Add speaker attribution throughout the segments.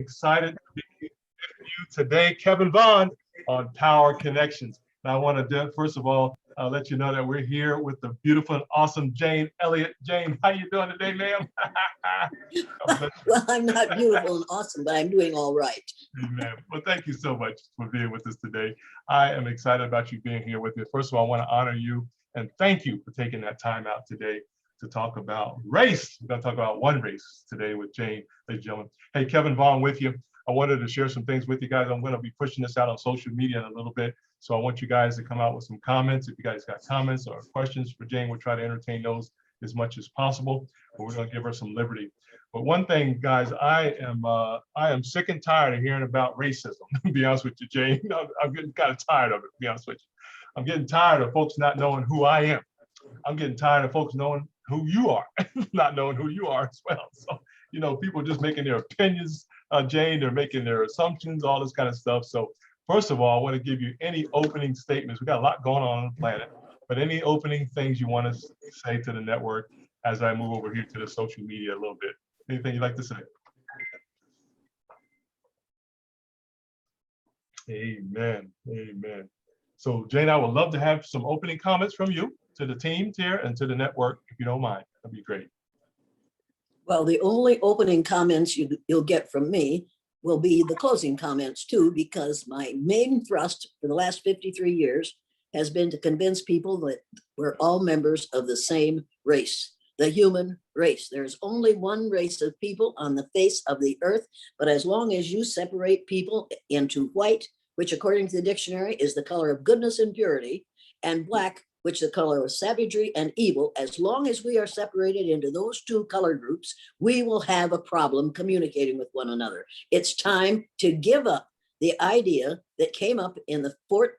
Speaker 1: excited to be with you today, Kevin Vaughan, on Power Connections. And I want to, first of all, let you know that we're here with the beautiful and awesome Jane Elliott. Jane, how you doing today, ma'am?
Speaker 2: Well, I'm not beautiful and awesome, but I'm doing all right.
Speaker 1: Amen. Well, thank you so much for being with us today. I am excited about you being here with me. First of all, I want to honor you and thank you for taking that time out today to talk about race. We're going to talk about one race today with Jane, ladies and gentlemen. Hey, Kevin Vaughan with you. I wanted to share some things with you guys. I'm going to be pushing this out on social media in a little bit. So I want you guys to come out with some comments. If you guys got comments or questions for Jane, we'll try to entertain those as much as possible, but we're going to give her some liberty. But one thing, guys, I am sick and tired of hearing about racism, to be honest with you, Jane. I'm getting kind of tired of it, to be honest with you. I'm getting tired of folks not knowing who I am. I'm getting tired of folks knowing who you are, not knowing who you are as well. So, you know, people just making their opinions, Jane, they're making their assumptions, all this kind of stuff. So first of all, I want to give you any opening statements. We got a lot going on the planet, but any opening things you want to say to the network as I move over here to the social media a little bit. Anything you'd like to say? Amen. Amen. So Jane, I would love to have some opening comments from you to the team here and to the network, if you don't mind. That'd be great.
Speaker 2: Well, the only opening comments you'll get from me will be the closing comments too, because my main thrust for the last 53 years has been to convince people that we're all members of the same race, the human race. There's only one race of people on the face of the earth, but as long as you separate people into white, which according to the dictionary is the color of goodness and purity, and black, which is the color of savagery and evil, as long as we are separated into those two color groups, we will have a problem communicating with one another. It's time to give up the idea that came up in the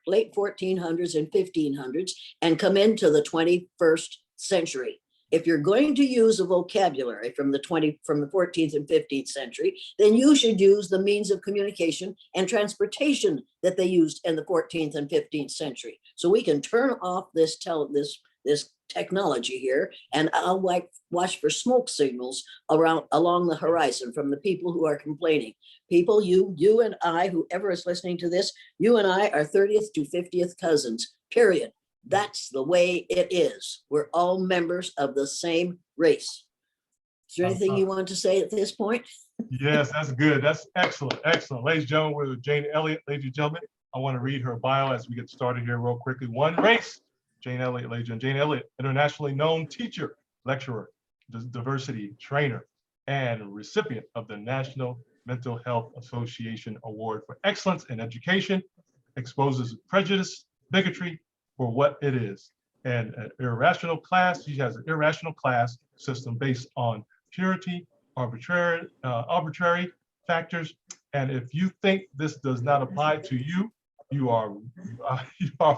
Speaker 2: late 1400s and 1500s and come into the 21st century. If you're going to use a vocabulary from the 14th and 15th century, then you should use the means of communication and transportation that they used in the 14th and 15th century. So we can turn off this technology here, and I'll watch for smoke signals along the horizon from the people who are complaining. People, you and I, whoever is listening to this, you and I are 30th to 50th cousins, period. That's the way it is. We're all members of the same race. Is there anything you want to say at this point?
Speaker 1: Yes, that's good. That's excellent. Excellent. Ladies and gentlemen, we're with Jane Elliott. Ladies and gentlemen, I want to read her bio as we get started here real quickly. One race. Jane Elliott, ladies and gentlemen. Jane Elliott, internationally known teacher, lecturer, diversity trainer, and recipient of the National Mental Health Association Award for Excellence in Education, exposes prejudice, bigotry, for what it is, and an irrational class. She has an irrational class system based on purity, arbitrary factors. And if you think this does not apply to you, you are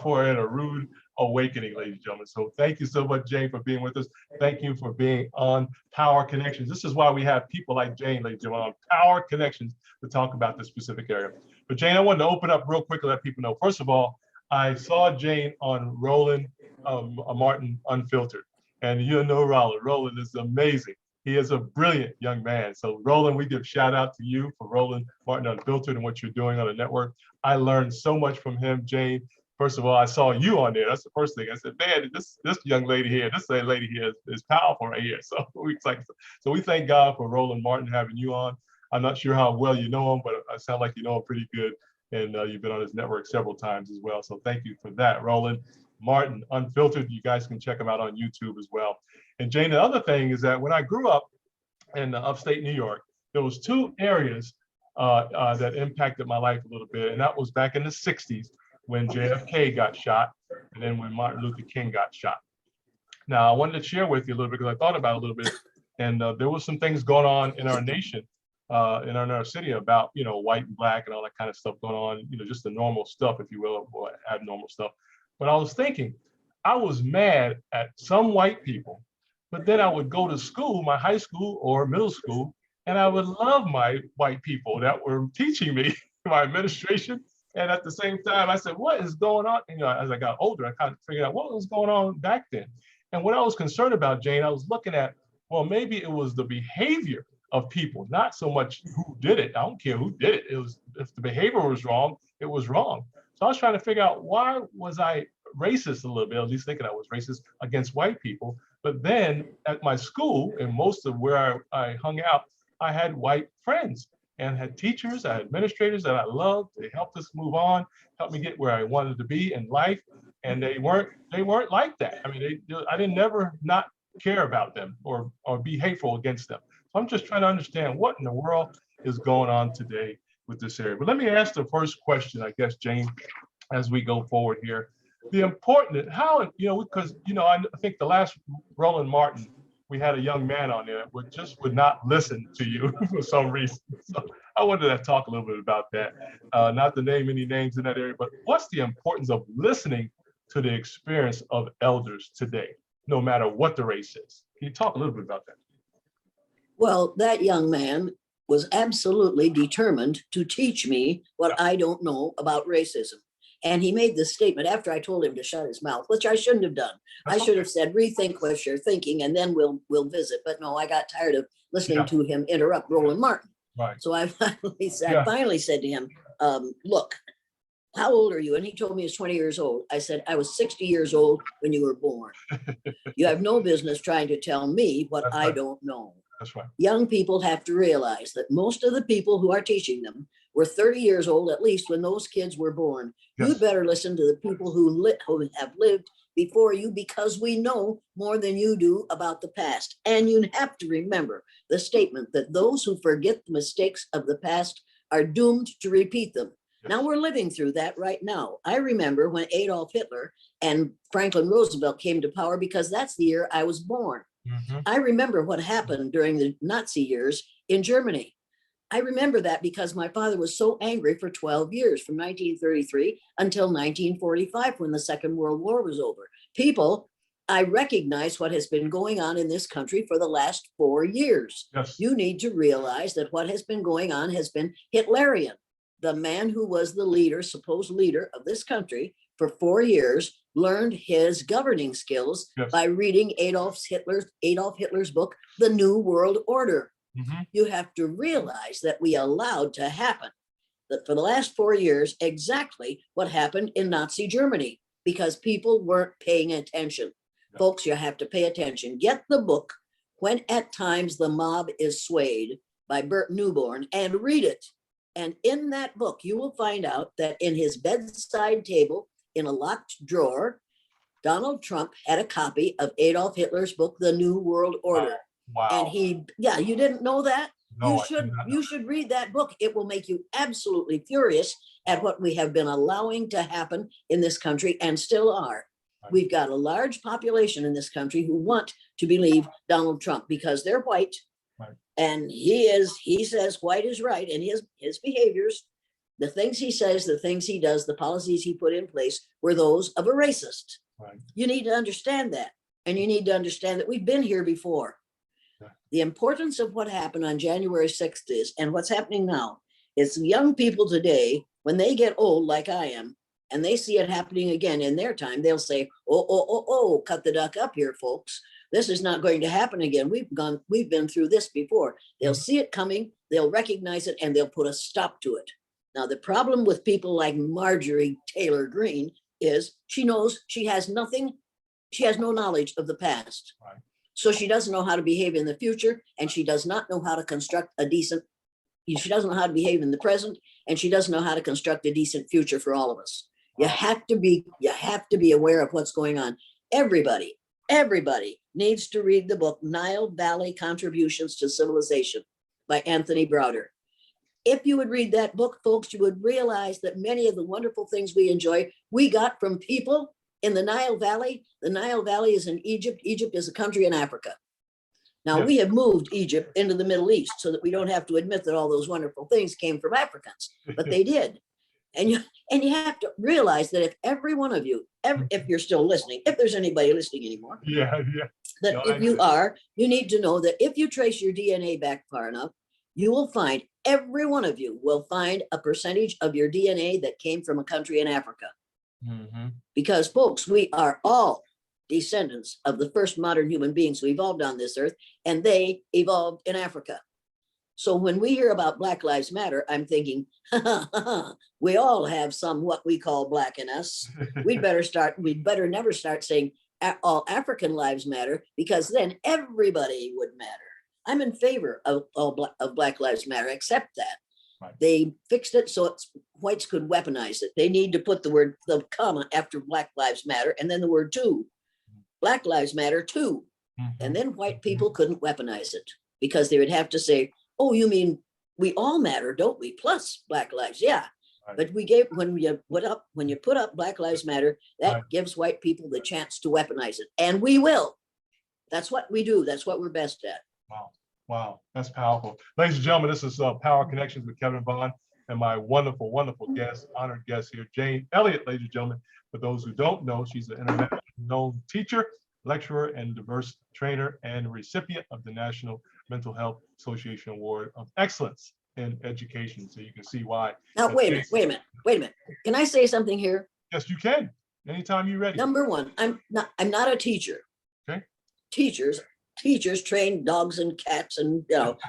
Speaker 1: for a rude awakening, ladies and gentlemen. So thank you so much, Jane, for being with us. Thank you for being on Power Connections. This is why we have people like Jane, ladies and gentlemen, on Power Connections to talk about this specific area. But Jane, I wanted to open up real quick and let people know. First of all, I saw Jane on Roland Martin Unfiltered, and you know Roland is amazing. He is a brilliant young man. So Roland, we give shout out to you for Roland Martin Unfiltered and what you're doing on the network. I learned so much from him, Jane. First of all, I saw you on there. That's the first thing. I said, man, this young lady here, this lady here is powerful right here. So we thank God for Roland Martin having you on. I'm not sure how well you know him, but I sound like you know him pretty good. And you've been on his network several times as well. So thank you for that, Roland Martin Unfiltered. You guys can check him out on YouTube as well. And Jane, the other thing is that when I grew up in upstate New York, there was two areas that impacted my life a little bit. And that was back in the 60s when JFK got shot and then when Martin Luther King got shot. Now, I wanted to share with you a little bit because I thought about it a little bit. And there was some things going on in our nation, in our city about, you know, white and black and all that kind of stuff going on, you know, just the normal stuff, if you will, or abnormal stuff. But I was thinking, I was mad at some white people, but then I would go to school, my high school or middle school, and I would love my white people that were teaching me, my administration. And at the same time, I said, what is going on? You know, as I got older, I kind of figured out what was going on back then. And what I was concerned about, Jane, I was looking at, well, maybe it was the behavior of people, not so much who did it. I don't care who did it. It was, if the behavior was wrong, it was wrong. So I was trying to figure out, why was I racist a little bit, at least thinking I was racist against white people. But then at my school, and most of where I hung out, I had white friends and had teachers, I had administrators that I loved. They helped us move on, helped me get where I wanted to be in life. And they weren't like that. I mean, I didn't never not care about them or be hateful against them. So I'm just trying to understand what in the world is going on today with this area. But let me ask the first question, I guess, Jane, as we go forward here. The important, how, because, I think the last Roland Martin, we had a young man on there who would not listen to you for some reason. So I wanted to talk a little bit about that. Not to name any names in that area, but what's the importance of listening to the experience of elders today, no matter what the race is? Can you talk a little bit about that?
Speaker 2: Well, that young man was absolutely determined to teach me what I don't know about racism. And he made this statement after I told him to shut his mouth, which I shouldn't have done. I should have said, rethink what you're thinking, and then we'll visit. But no, I got tired of listening to him interrupt Roland Martin.
Speaker 1: Right.
Speaker 2: So I finally said to him, look, how old are you? And he told me he was 20 years old. I said, I was 60 years old when you were born. You have no business trying to tell me what I don't know.
Speaker 1: That's right.
Speaker 2: Young people have to realize that most of the people who are teaching them were 30 years old, at least, when those kids were born. Yes. You better listen to the people who have lived before you, because we know more than you do about the past. And you have to remember the statement that those who forget the mistakes of the past are doomed to repeat them. Yes. Now we're living through that right now. I remember when Adolf Hitler and Franklin Roosevelt came to power, because that's the year I was born. Mm-hmm. I remember what happened during the Nazi years in Germany. I remember that because my father was so angry for 12 years, from 1933 until 1945, when the Second World War was over. People, I recognize what has been going on in this country for the last 4 years. Yes. You need to realize that what has been going on has been Hitlerian. The man who was the leader, supposed leader of this country for 4 years, learned his governing skills by reading Adolf Hitler's book, The New World Order. Mm-hmm. You have to realize that we allowed to happen, that for the last 4 years, exactly what happened in Nazi Germany, because people weren't paying attention. Yeah. Folks, you have to pay attention. Get the book, When at Times the Mob is Swayed, by Bert Newborn, and read it. And in that book, you will find out that in his bedside table, in a locked drawer, Donald Trump had a copy of Adolf Hitler's book, The New World Order. Wow. And you didn't know that? No, you should read that book. It will make you absolutely furious at what we have been allowing to happen in this country, and still are. Right. We've got a large population in this country who want to believe Donald Trump because they're white. Right. And he says white is right, and his behaviors, the things he says, the things he does, the policies he put in place were those of a racist. Right. You need to understand that. And you need to understand that we've been here before. Yeah. The importance of what happened on January 6th is, and what's happening now, is young people today, when they get old like I am, and they see it happening again in their time, they'll say, oh, cut the duck up here, folks. This is not going to happen again. We've been through this before. They'll see it coming, they'll recognize it, and they'll put a stop to it. Now, the problem with people like Marjorie Taylor Greene is she has no knowledge of the past. Right. So she doesn't know how to behave in the future, and she does not know how to construct she doesn't know how to behave in the present, and she doesn't know how to construct a decent future for all of us. You have to be aware of what's going on. Everybody needs to read the book, Nile Valley Contributions to Civilization by Anthony Browder. If you would read that book, folks, you would realize that many of the wonderful things we enjoy, we got from people in the Nile Valley. The Nile Valley is in Egypt. Egypt is a country in Africa. Now, we have moved Egypt into the Middle East so that we don't have to admit that all those wonderful things came from Africans, but they did. And you have to realize that if every one of you, if you're still listening, if there's anybody listening anymore, you need to know that if you trace your DNA back far enough, you will find, every one of you will find a percentage of your DNA that came from a country in Africa. Mm-hmm. Because, folks, we are all descendants of the first modern human beings who evolved on this earth, and they evolved in Africa. So when we hear about Black Lives Matter, I'm thinking, we all have some what we call black in us. We'd better never start saying all African lives matter, because then everybody would matter. I'm in favor of Black Lives Matter, except that
Speaker 1: Right.
Speaker 2: they fixed it so whites could weaponize it. They need to put the comma after Black Lives Matter, and then the word too. Black Lives Matter too. And then white people couldn't weaponize it, because they would have to say, oh, you mean we all matter, don't we? Plus Black lives, yeah.
Speaker 1: Right.
Speaker 2: But when you put up Black Lives Matter, that
Speaker 1: Right.
Speaker 2: gives white people the chance to weaponize it, and we will. That's what we do. That's what we're best at.
Speaker 1: Wow. Wow. That's powerful. Ladies and gentlemen, this is Power Connections with Kevin Vaughan and my wonderful, wonderful guest, honored guest here, Jane Elliott, ladies and gentlemen. For those who don't know, she's an internationally known teacher, lecturer, and diverse trainer, and recipient of the National Mental Health Association Award of Excellence in Education. So you can see why.
Speaker 2: Now, wait a minute. Can I say something here?
Speaker 1: Yes, you can. Anytime you're ready.
Speaker 2: Number one, I'm not a teacher.
Speaker 1: Okay.
Speaker 2: Teachers train dogs and cats, and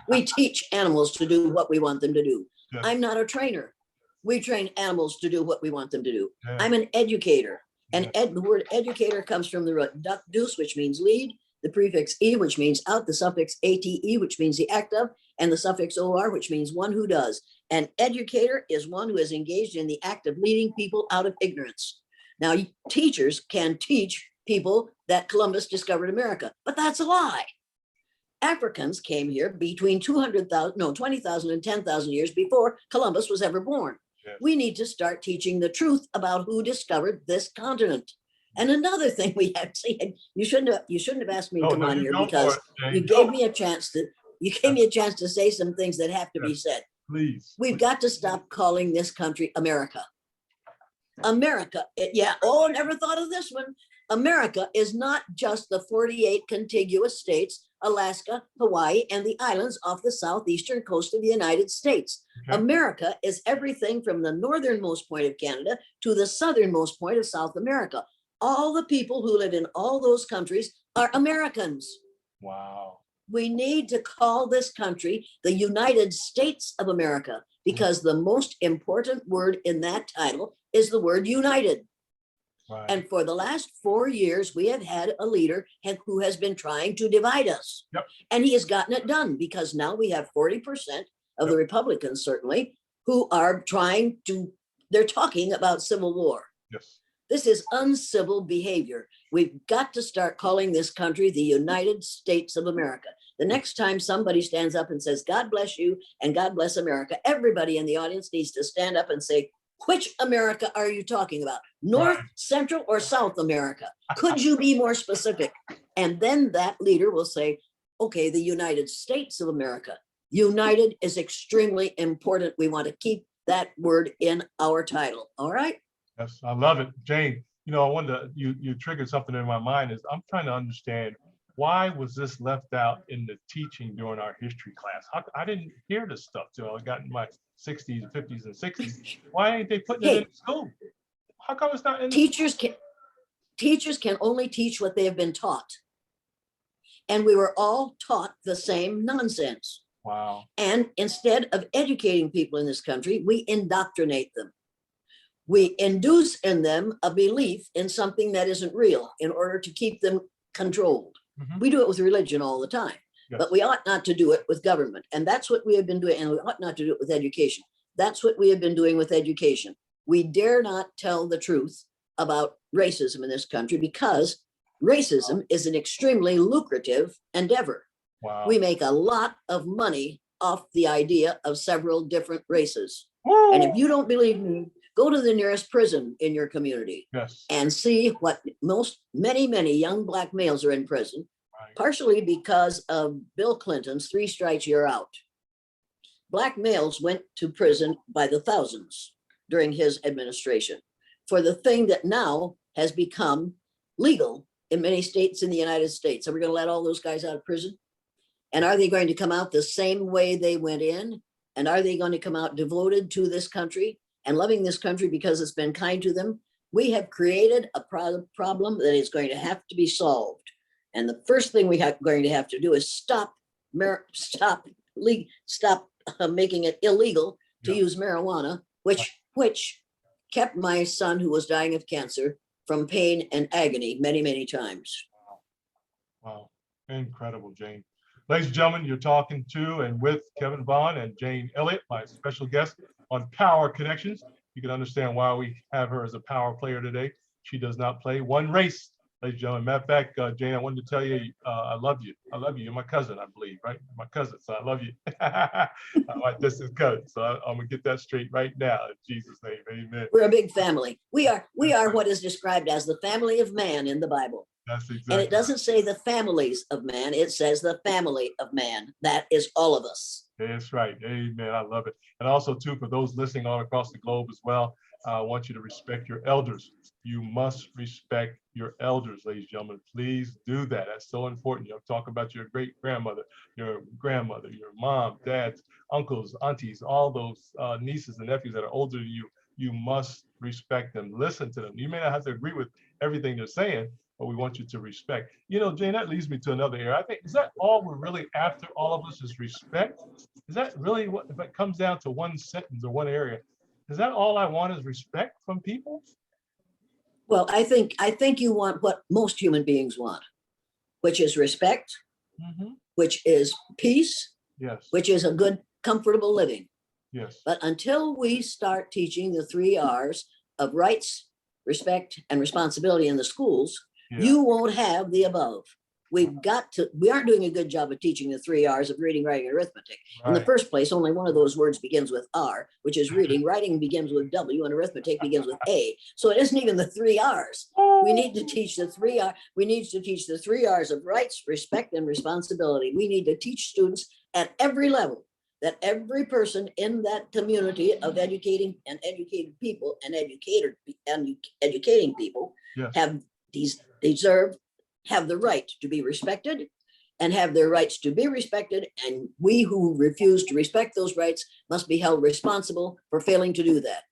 Speaker 2: we teach animals to do what we want them to do.
Speaker 1: Yes.
Speaker 2: I'm not a trainer. We train animals to do what we want them to do.
Speaker 1: Yeah.
Speaker 2: I'm an educator. And
Speaker 1: Yeah.
Speaker 2: the word educator comes from the root duc dus, which means lead, the prefix e, which means out, the suffix ate, which means the act of, and the suffix or, which means one who does. An educator is one who is engaged in the act of leading people out of ignorance. Now, teachers can teach people that Columbus discovered America, but that's a lie. Africans came here between 20,000 and 10,000 years before Columbus was ever born.
Speaker 1: Yes.
Speaker 2: We need to start teaching the truth about who discovered this continent. And another thing we have to say, you shouldn't have asked me to come on here, because you gave me a chance to say some things that have to be said.
Speaker 1: Please.
Speaker 2: We've got to stop calling this country America. America, never thought of this one. America is not just the 48 contiguous states, Alaska, Hawaii, and the islands off the southeastern coast of the United States.
Speaker 1: Okay.
Speaker 2: America is everything from the northernmost point of Canada to the southernmost point of South America. All the people who live in all those countries are Americans.
Speaker 1: Wow.
Speaker 2: We need to call this country the United States of America, because the most important word in that title is the word united.
Speaker 1: Right.
Speaker 2: And for the last 4 years, we have had a leader who has been trying to divide us.
Speaker 1: Yep.
Speaker 2: And he has gotten it done, because now we have 40% of the Republicans, certainly, who are they're talking about civil war.
Speaker 1: Yes.
Speaker 2: This is uncivil behavior. We've got to start calling this country the United States of America. The next time somebody stands up and says, God bless you and God bless America, everybody in the audience needs to stand up and say, which America are you talking about? North,
Speaker 1: Right.
Speaker 2: Central, or South America? Could you be more specific? And then that leader will say, okay, the United States of America. United is extremely important. We want to keep that word in our title. All right?
Speaker 1: Yes, I love it. Jane, I wonder, you triggered something in my mind. Is I'm trying to understand, why was this left out in the teaching during our history class? I didn't hear this stuff till I got in my 60s, 50s, and 60s. Why ain't they putting it in school? How come it's not in
Speaker 2: Teachers can only teach what they have been taught. And we were all taught the same nonsense.
Speaker 1: Wow.
Speaker 2: And instead of educating people in this country, we indoctrinate them. We induce in them a belief in something that isn't real in order to keep them controlled.
Speaker 1: Mhm.
Speaker 2: We do it with religion all the time,
Speaker 1: Yes.
Speaker 2: but we ought not to do it with government. And that's what we have been doing. And we ought not to do it with education. That's what we have been doing with education. We dare not tell the truth about racism in this country, because racism is an extremely lucrative endeavor.
Speaker 1: Wow.
Speaker 2: We make a lot of money off the idea of several different races.
Speaker 1: Woo!
Speaker 2: And if you don't believe me, go to the nearest prison in your community
Speaker 1: Yes.
Speaker 2: and see what many young Black males are in prison,
Speaker 1: Right.
Speaker 2: partially because of Bill Clinton's 3 strikes, you're out. Black males went to prison by the thousands during his administration for the thing that now has become legal in many states in the United States. Are we going to let all those guys out of prison? And are they going to come out the same way they went in? And are they going to come out devoted to this country and loving this country because it's been kind to them? We have created a problem that is going to have to be solved. And the first thing we are going to have to do is stop stop making it illegal to
Speaker 1: Yeah.
Speaker 2: use marijuana, which kept my son, who was dying of cancer, from pain and agony many, many times.
Speaker 1: Wow, incredible, Jane. Ladies and gentlemen, you're talking to and with Kevin Vaughan and Jane Elliott, my special guest on Power Connections. You can understand why we have her as a power player today. She does not play one race, ladies and gentlemen. Matter of fact, Jane, I wanted to tell you, I love you. I love you. You're my cousin, I believe, right? My cousin, so I love you. My distant cousin. So I'm gonna get that straight right now in Jesus' name. Amen.
Speaker 2: We're a big family. We are what is described as the family of man in the Bible.
Speaker 1: That's exactly.
Speaker 2: And it doesn't say the families of man, it says the family of man. That is all of us.
Speaker 1: That's right. Amen. I love it. And also, too, for those listening all across the globe as well, I want you to respect your elders. You must respect your elders, ladies and gentlemen. Please do that. That's so important. You know, talk about your great grandmother, your mom, dads, uncles, aunties, all those nieces and nephews that are older than you. You must respect them. Listen to them. You may not have to agree with everything they're saying, but we want you to respect. You know, Jane, that leads me to another area. I think, is that all we're really after, all of us, is respect? Is that really what, if it comes down to one sentence or one area, is that all I want, is respect from people?
Speaker 2: Well, I think you want what most human beings want, which is respect, which is peace,
Speaker 1: Yes,
Speaker 2: which is a good, comfortable living.
Speaker 1: yes,
Speaker 2: But until we start teaching the 3 R's of rights, respect, and responsibility in the schools,
Speaker 1: yeah,
Speaker 2: you won't have the above. We aren't doing a good job of teaching the 3 R's of reading, writing, and arithmetic. In the
Speaker 1: right.
Speaker 2: first place, only one of those words begins with R, which is reading. Writing begins with W, and arithmetic begins with A. So it isn't even the 3 R's. We need to teach the 3 R. We need to teach the 3 R's of rights, respect, and responsibility. We need to teach students at every level that every person in that community of educating and educated people and educating people
Speaker 1: Yes,
Speaker 2: have the right to be respected and have their rights to be respected. And we who refuse to respect those rights must be held responsible for failing to do that.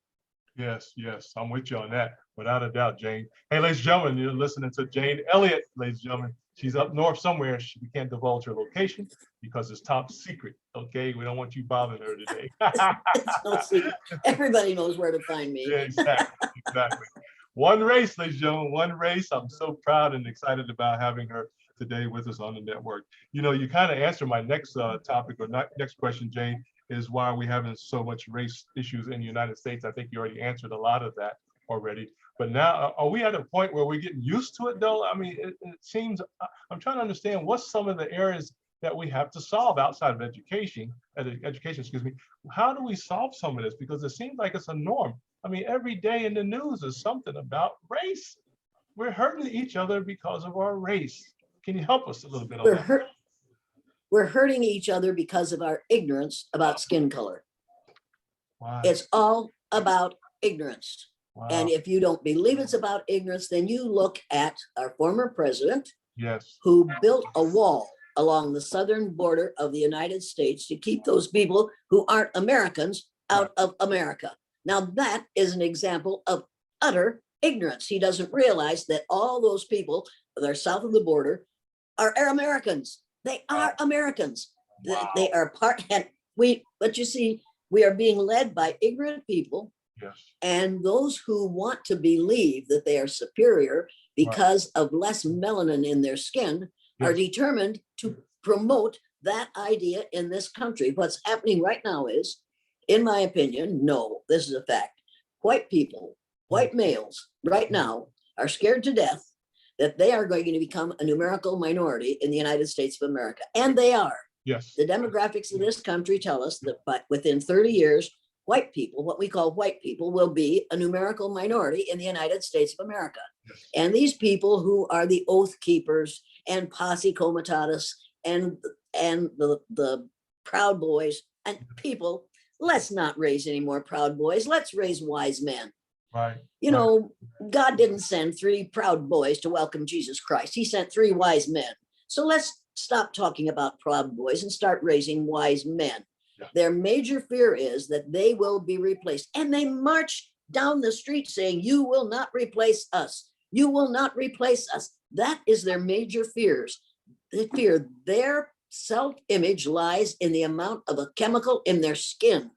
Speaker 1: yes, yes. I'm with you on that, without a doubt, Jane. Hey, ladies and gentlemen, you're listening to Jane Elliott, ladies and gentlemen. She's up north somewhere. We can't divulge her location because it's top secret. Okay, we don't want you bothering her today.
Speaker 2: It's no secret. Everybody knows where to find me.
Speaker 1: Yeah, exactly, exactly. One race, ladies and gentlemen, one race. I'm so proud and excited about having her today with us on the network. You know, you kind of answered my next topic or next question, Jane, is why are we having so much race issues in the United States? I think you already answered a lot of that already. But now, are we at a point where we're getting used to it, though? I mean, it seems, I'm trying to understand what's some of the areas that we have to solve outside of education, excuse me. How do we solve some of this? Because it seems like it's a norm. I mean, every day in the news is something about race. We're hurting each other because of our race. Can you help us a little bit on that?
Speaker 2: We're hurting each other because of our ignorance about skin color.
Speaker 1: Wow.
Speaker 2: It's all about ignorance.
Speaker 1: Wow.
Speaker 2: And if you don't believe it's about ignorance, then you look at our former president,
Speaker 1: Yes,
Speaker 2: who built a wall along the southern border of the United States to keep those people who aren't Americans out of America. Now that is an example of utter ignorance. He doesn't realize that all those people that are south of the border are Americans. They are Americans.
Speaker 1: Wow.
Speaker 2: They are part, and but you see, we are being led by ignorant people.
Speaker 1: Yes,
Speaker 2: And those who want to believe that they are superior because of less melanin in their skin are determined to promote that idea in this country. What's happening right now is, in my opinion, no, this is a fact. White people, white males right now are scared to death that they are going to become a numerical minority in the United States of America. And they are.
Speaker 1: yes,
Speaker 2: The demographics of this country tell us that within 30 years, white people, what we call white people, will be a numerical minority in the United States of America.
Speaker 1: yes.
Speaker 2: And these people who are the oath keepers and posse comitatus and the Proud Boys and people, let's not raise any more Proud Boys. Let's raise wise men.
Speaker 1: Right.
Speaker 2: You know, God didn't send 3 Proud Boys to welcome Jesus Christ. He sent 3 wise men. So let's stop talking about Proud Boys and start raising wise men. Yeah. Their major fear is that they will be replaced. And they march down the street saying, you will not replace us. You will not replace us. That is their major fears. They fear their self-image lies in the amount of a chemical in their skin.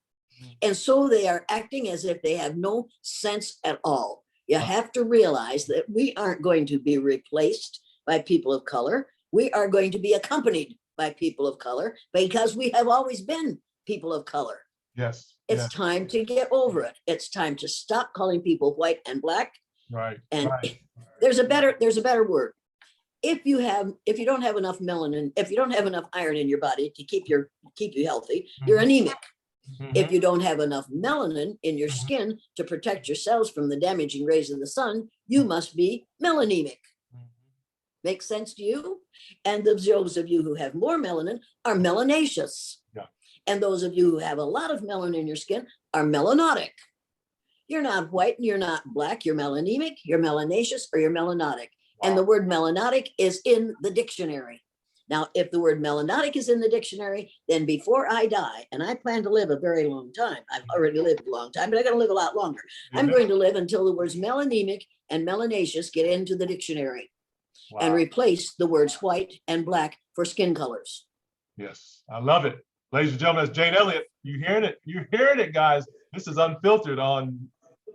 Speaker 2: And so they are acting as if they have no sense at all. You have to realize that we aren't going to be replaced by people of color. We are going to be accompanied by people of color because we have always been people of color.
Speaker 1: Yes.
Speaker 2: It's time to get over it. It's time to stop calling people white and black.
Speaker 1: Right.
Speaker 2: And
Speaker 1: Right.
Speaker 2: there's a better word. If you don't have enough melanin, if you don't have enough iron in your body to keep you healthy, you're anemic. If you don't have enough melanin in your skin to protect your cells from the damaging rays of the sun, you must be melanemic. Makes sense to you? And those of you who have more melanin are melanaceous.
Speaker 1: Yeah.
Speaker 2: And those of you who have a lot of melanin in your skin are melanotic. You're not white and you're not black. You're melanemic, you're melanaceous, or you're melanotic. Wow. And the word melanotic is in the dictionary. Now, if the word melanotic is in the dictionary, then before I die, and I plan to live a very long time, I've already lived a long time, but I'm going to live a lot longer. I'm going to live until the words melanemic and melanaceous get into the dictionary. Wow. And replace the words white and black for skin colors.
Speaker 1: Yes, I love it. Ladies and gentlemen, that's Jane Elliott. You hearing it? You're hearing it, guys. This is Unfiltered on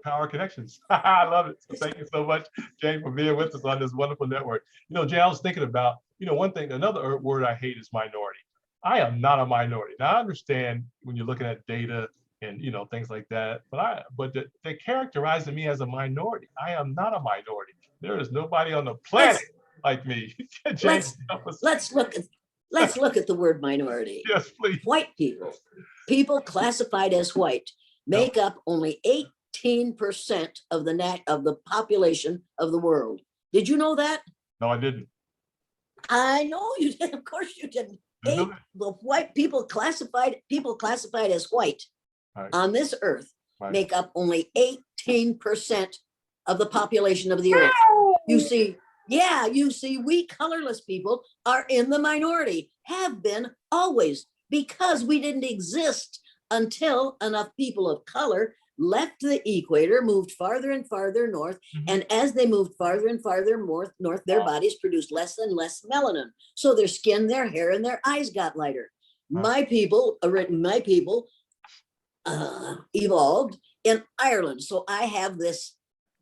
Speaker 1: Power Connections. I love it. So thank you so much, Jane, for being with us on this wonderful network. You know, Jane, I was thinking about, one thing, another word I hate is minority. I am not a minority. Now, I understand when you're looking at data and, things like that, but they're characterizing me as a minority. I am not a minority. There is nobody on the planet like me. Jane,
Speaker 2: let's look at the word minority.
Speaker 1: Yes, please.
Speaker 2: White people classified as white make up only 18% of the population of the world. Did you know that?
Speaker 1: No, I didn't.
Speaker 2: I know you did. Of course you didn't. The white people classified as white on this earth make up only 18% of the population of the earth. You see, we colorless people are in the minority, have been always, because we didn't exist until enough people of color left the equator, moved farther and farther north. And as they moved farther and farther north, their bodies produced less and less melanin. So their skin, their hair, and their eyes got lighter. My people evolved in Ireland. So I have this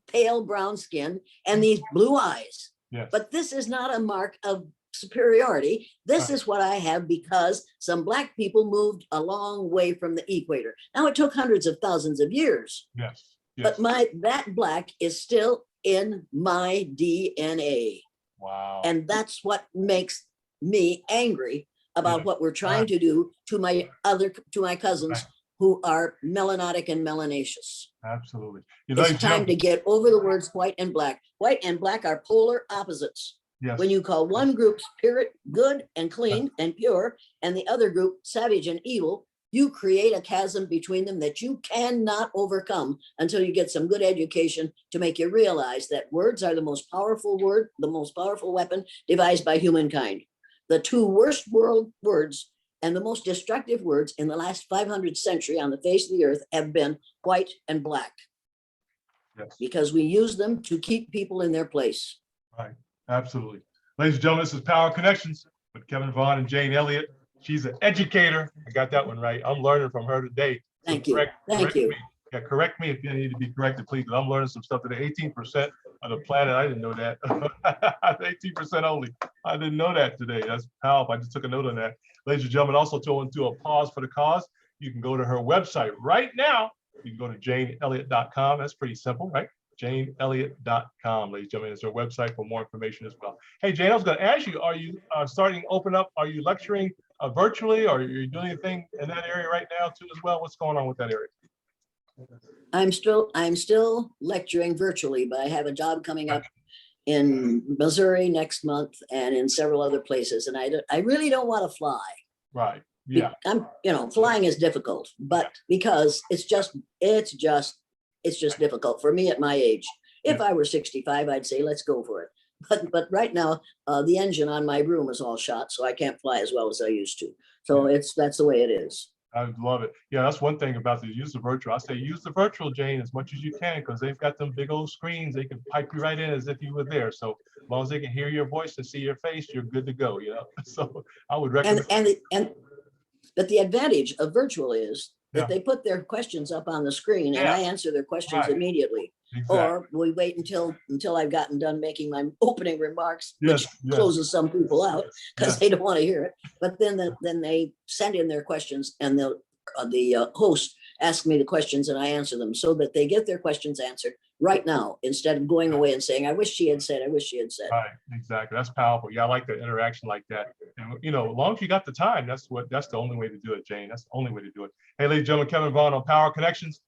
Speaker 2: pale brown skin and these blue eyes.
Speaker 1: Yes.
Speaker 2: But this is not a mark of superiority. This is what I have because some black people moved a long way from the equator. Now it took hundreds of thousands of years.
Speaker 1: Yes.
Speaker 2: But that black is still in my DNA.
Speaker 1: Wow.
Speaker 2: And that's what makes me angry about what we're trying to do to my cousins who are melanotic and melanaceous.
Speaker 1: Absolutely.
Speaker 2: It's time to get over the words white and black. White and black are polar opposites.
Speaker 1: Yes.
Speaker 2: When you call one group spirit, good and clean and pure, and the other group savage and evil, you create a chasm between them that you cannot overcome until you get some good education to make you realize that words are the most powerful weapon devised by humankind. The two worst world words and the most destructive words in the last 500 centuries on the face of the earth have been white and black.
Speaker 1: Yes.
Speaker 2: Because we use them to keep people in their place.
Speaker 1: Right. Absolutely. Ladies and gentlemen, this is Power Connections with Kevin Vaughan and Jane Elliott. She's an educator. I got that one right. I'm learning from her today.
Speaker 2: Thank you. Thank you.
Speaker 1: Yeah, correct me if you need to be corrected, please. I'm learning some stuff today. 18% of the planet. I didn't know that. 18% only. I didn't know that today. That's powerful. I just took a note on that. Ladies and gentlemen, also to do a pause for the cause. You can go to her website right now. You can go to janeelliott.com. That's pretty simple, right? janeelliott.com, ladies and gentlemen, is her website for more information as well. Hey, Jane, I was going to ask you, are you starting to open up? Are you lecturing virtually, or are you doing anything in that area right now too as well? What's going on with that area?
Speaker 2: I'm still lecturing virtually, but I have a job coming up in Missouri next month and in several other places. And I really don't want to fly.
Speaker 1: Right. Yeah.
Speaker 2: Flying is difficult, but because it's just difficult for me at my age. If I were 65, I'd say, let's go for it. But right now, the engine on my broom is all shot, so I can't fly as well as I used to. So that's the way it is.
Speaker 1: I love it. Yeah, that's one thing about the use of virtual. I say use the virtual, Jane, as much as you can, because they've got them big old screens. They can pipe you right in as if you were there. So as long as they can hear your voice and see your face, you're good to go, you know? So I would recommend.
Speaker 2: But the advantage of virtual is
Speaker 1: Yeah.
Speaker 2: that they put their questions up on the screen and
Speaker 1: Yeah.
Speaker 2: I answer their questions
Speaker 1: Right.
Speaker 2: immediately.
Speaker 1: Exactly.
Speaker 2: Or we wait until I've gotten done making my opening remarks, which
Speaker 1: Yes.
Speaker 2: closes some people out because
Speaker 1: Yes.
Speaker 2: they don't want to hear it. But then they send in their questions, and the host asks me the questions and I answer them, so that they get their questions answered right now, instead of going away and saying, I wish she had said, I wish she had said.
Speaker 1: Right, exactly. That's powerful. Yeah, I like the interaction like that. And you know, as long as you got the time, that's the only way to do it, Jane. That's the only way to do it. Hey, ladies and gentlemen, Kevin Vaughan on Power Connections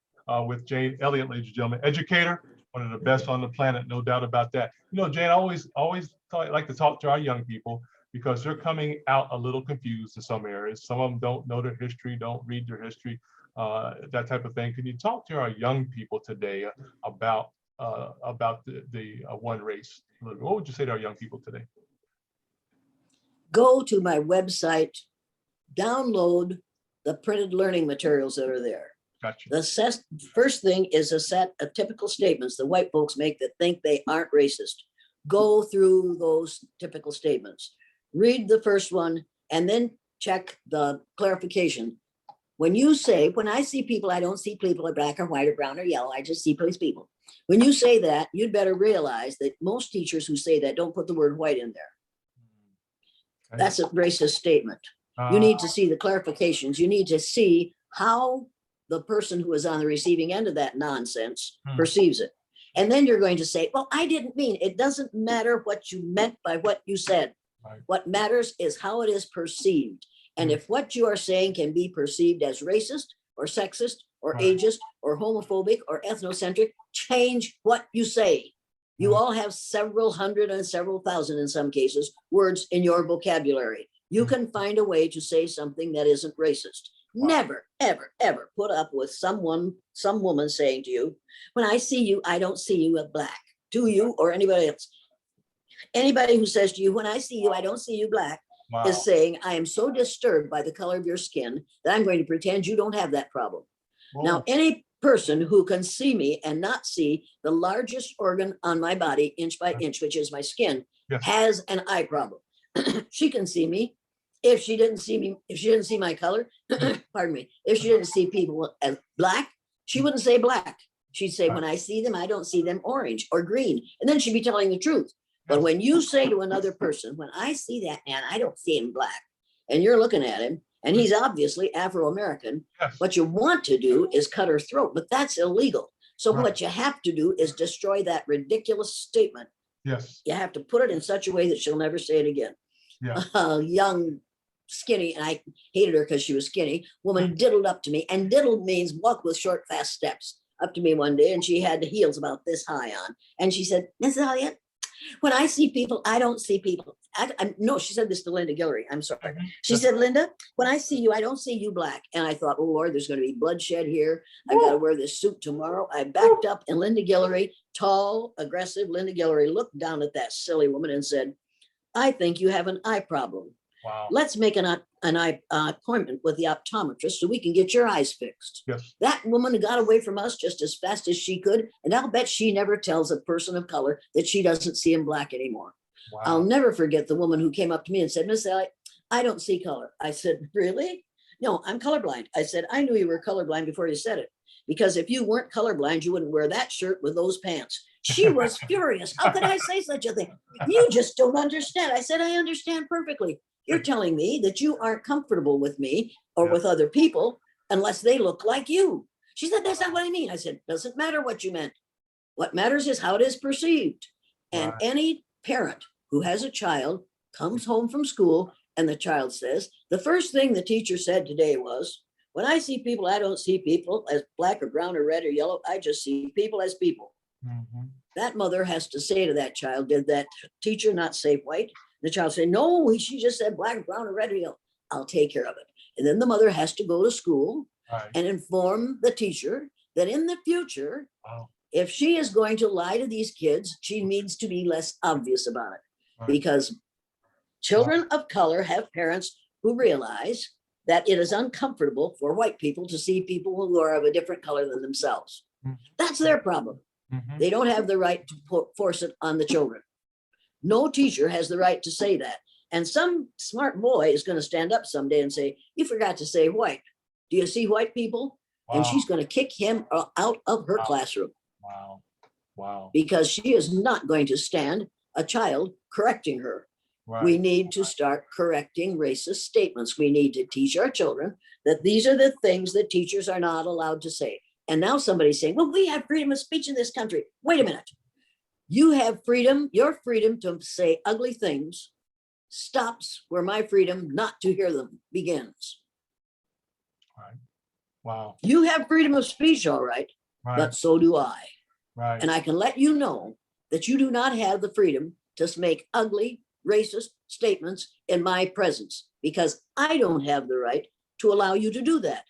Speaker 1: with Jane Elliott, ladies and gentlemen, educator, one of the best on the planet, no doubt about that. You know, Jane, I always like to talk to our young people because they're coming out a little confused in some areas. Some of them don't know their history, don't read their history, that type of thing. Can you talk to our young people today about the one race? What would you say to our young people today?
Speaker 2: Go to my website, download the printed learning materials that are there.
Speaker 1: Gotcha.
Speaker 2: The first thing is a set of typical statements the white folks make that think they aren't racist. Go through those typical statements. Read the first one and then check the clarification. When you say, when I see people, I don't see people are black or white or brown or yellow. I just see police people. When you say that, you'd better realize that most teachers who say that don't put the word white in there. Okay. That's a racist statement. You need to see the clarifications. You need to see how the person who is on the receiving end of that nonsense perceives it. And then you're going to say, well, I didn't mean, it doesn't matter what you meant by what you said. Right. What matters is how it is perceived. And if what you are saying can be perceived as racist or sexist or ageist or homophobic or ethnocentric, change what you say. You all have several hundred and several thousand, in some cases, words in your vocabulary. You can find a way to say something that isn't racist. Never, ever, ever put up with some woman saying to you, when I see you, I don't see you as black. Do you or anybody else? Anybody who says to you, when I see you, I don't see you black, is saying, I am so disturbed by the color of your skin that I'm going to pretend you don't have that problem. Now, any person who can see me and not see the largest organ on my body, inch by inch, which is my skin, has an eye problem. She can see me. If she didn't see me, if she didn't see my color, pardon me, if she didn't see people as black, she wouldn't say black. She'd say, when I see them, I don't see them orange or green. And then she'd be telling the truth. But when you say to another person, when I see that man, I don't see him black, and you're looking at him, and he's obviously Afro-American, what you want to do is cut her throat, but that's illegal. So what you have to do is destroy that ridiculous statement. Yes. You have to put it in such a way that she'll never say it again. Yeah. Young, skinny, and I hated her because she was skinny, woman diddled up to me, and diddle means walk with short, fast steps, up to me one day, and she had the heels about this high on. And she said, Mrs. Elliott, when I see people, I don't see people. No, she said this to Linda Guillory. I'm sorry. She said, Linda, when I see you, I don't see you black. And I thought, oh, Lord, there's going to be bloodshed here. I've got to wear this suit tomorrow. I backed up, and Linda Guillory, tall, aggressive Linda Guillory, looked down at that silly woman and said, I think you have an eye problem. Wow. Let's make an eye appointment with the optometrist so we can get your eyes fixed. Yes. That woman got away from us just as fast as she could. And I'll bet she never tells a person of color that she doesn't see him black anymore. Wow. I'll never forget the woman who came up to me and said, Miss Elliott, I don't see color. I said, really? No, I'm colorblind. I said, I knew you were colorblind before you said it. Because if you weren't colorblind, you wouldn't wear that shirt with those pants. She was furious. How could I say such a thing? You just don't understand. I said, I understand perfectly. You're telling me that you aren't comfortable with me or with other people unless they look like you. She said, that's not what I mean. I said, doesn't matter what you meant. What matters is how it is perceived. And any parent who has a child comes home from school and the child says, the first thing the teacher said today was, when I see people, I don't see people as black or brown or red or yellow. I just see people as people. Mm-hmm. That mother has to say to that child, did that teacher not say white? The child say, no, she just said black, brown, or red or yellow. I'll take care of it. And then the mother has to go to school and inform the teacher that in the future, if she is going to lie to these kids, she needs to be less obvious about it. Because children of color have parents who realize that it is uncomfortable for white people to see people who are of a different color than themselves. That's their problem. They don't have the right to force it on the children. No teacher has the right to say that. And some smart boy is going to stand up someday and say, you forgot to say white. Do you see white people?
Speaker 1: Wow.
Speaker 2: And she's going to kick him out of her classroom.
Speaker 1: Wow. Wow.
Speaker 2: Because she is not going to stand a child correcting her.
Speaker 1: Right.
Speaker 2: We need to start correcting racist statements. We need to teach our children that these are the things that teachers are not allowed to say. And now somebody's saying, well, we have freedom of speech in this country. Wait a minute. You have freedom. Your freedom to say ugly things stops where my freedom not to hear them begins.
Speaker 1: Right. Wow.
Speaker 2: You have freedom of speech, all right, but so do I.
Speaker 1: Right.
Speaker 2: And I can let you know that you do not have the freedom to make ugly, racist statements in my presence, because I don't have the right to allow you to do that,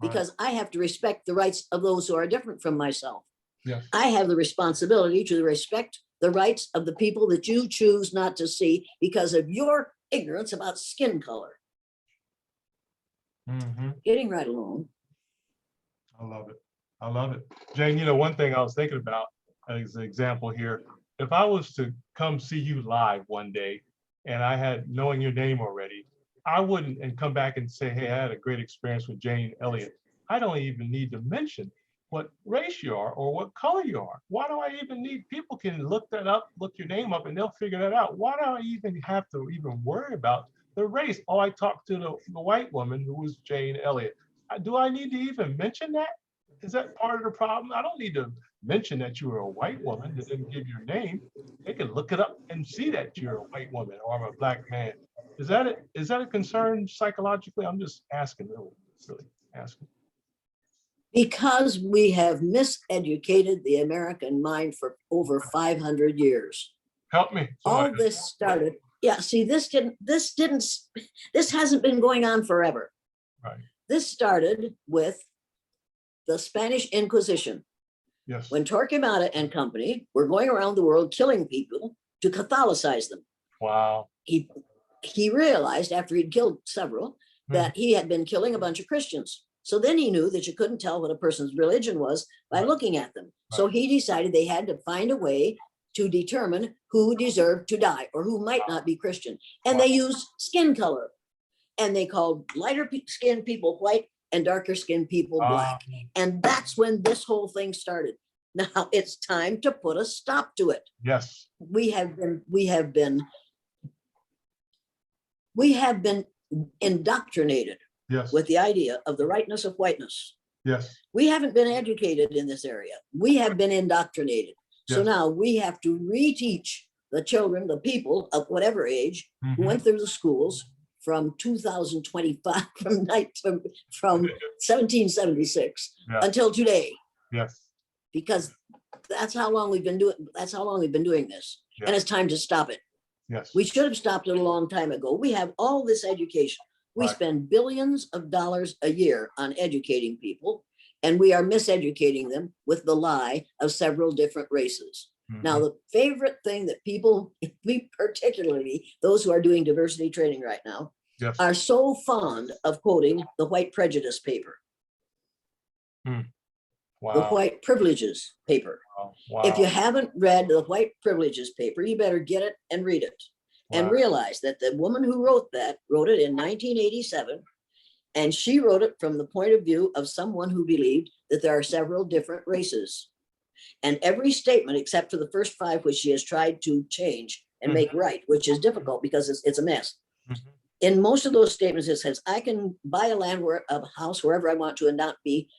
Speaker 2: because I have to respect the rights of those who are different from myself.
Speaker 1: Yes.
Speaker 2: I have the responsibility to respect the rights of the people that you choose not to see because of your ignorance about skin color. Getting right along.
Speaker 1: I love it. I love it. Jane, you know, one thing I was thinking about as an example here, if I was to come see you live one day and I had knowing your name already, I wouldn't and come back and say, hey, I had a great experience with Jane Elliott. I don't even need to mention what race you are or what color you are. Why do I even need, people can look that up, look your name up, and they'll figure that out. Why do I even have to even worry about the race? Oh, I talked to the white woman who was Jane Elliott. Do I need to even mention that? Is that part of the problem? I don't need to mention that you were a white woman that didn't give your name. They can look it up and see that you're a white woman or I'm a black man. Is that a concern psychologically? I'm just asking, really silly asking.
Speaker 2: Because we have miseducated the American mind for over 500 years.
Speaker 1: Help me.
Speaker 2: All this started, see, this hasn't been going on forever.
Speaker 1: Right.
Speaker 2: This started with the Spanish Inquisition.
Speaker 1: Yes.
Speaker 2: When Torquemada and company were going around the world killing people to Catholicize them.
Speaker 1: Wow.
Speaker 2: He realized after he'd killed several that he had been killing a bunch of Christians. So then he knew that you couldn't tell what a person's religion was by looking at them. So he decided they had to find a way to determine who deserved to die or who might not be Christian. And they used skin color. And they called lighter skinned people white and darker skinned people black. And that's when this whole thing started. Now it's time to put a stop to it.
Speaker 1: Yes.
Speaker 2: We have been indoctrinated with the idea of the rightness of whiteness.
Speaker 1: Yes.
Speaker 2: We haven't been educated in this area. We have been indoctrinated. So now we have to reteach the children, the people of whatever age who went through the schools from 2025, from 1776 until today.
Speaker 1: Yes.
Speaker 2: Because that's how long we've been doing this. And it's time to stop it.
Speaker 1: Yes.
Speaker 2: We should have stopped it a long time ago. We have all this education. We spend billions of dollars a year on educating people, and we are miseducating them with the lie of several different races. Now, the favorite thing that people, particularly those who are doing diversity training right now, are so fond of quoting the white prejudice paper. The white privileges paper. If you haven't read the white privileges paper, you better get it and read it. And realize that the woman who wrote it in 1987, and she wrote it from the point of view of someone who believed that there are several different races. And every statement, except for the first 5, which she has tried to change and make right, which is difficult because it's a mess. In most of those statements, it says, I can buy a house wherever I want to and not be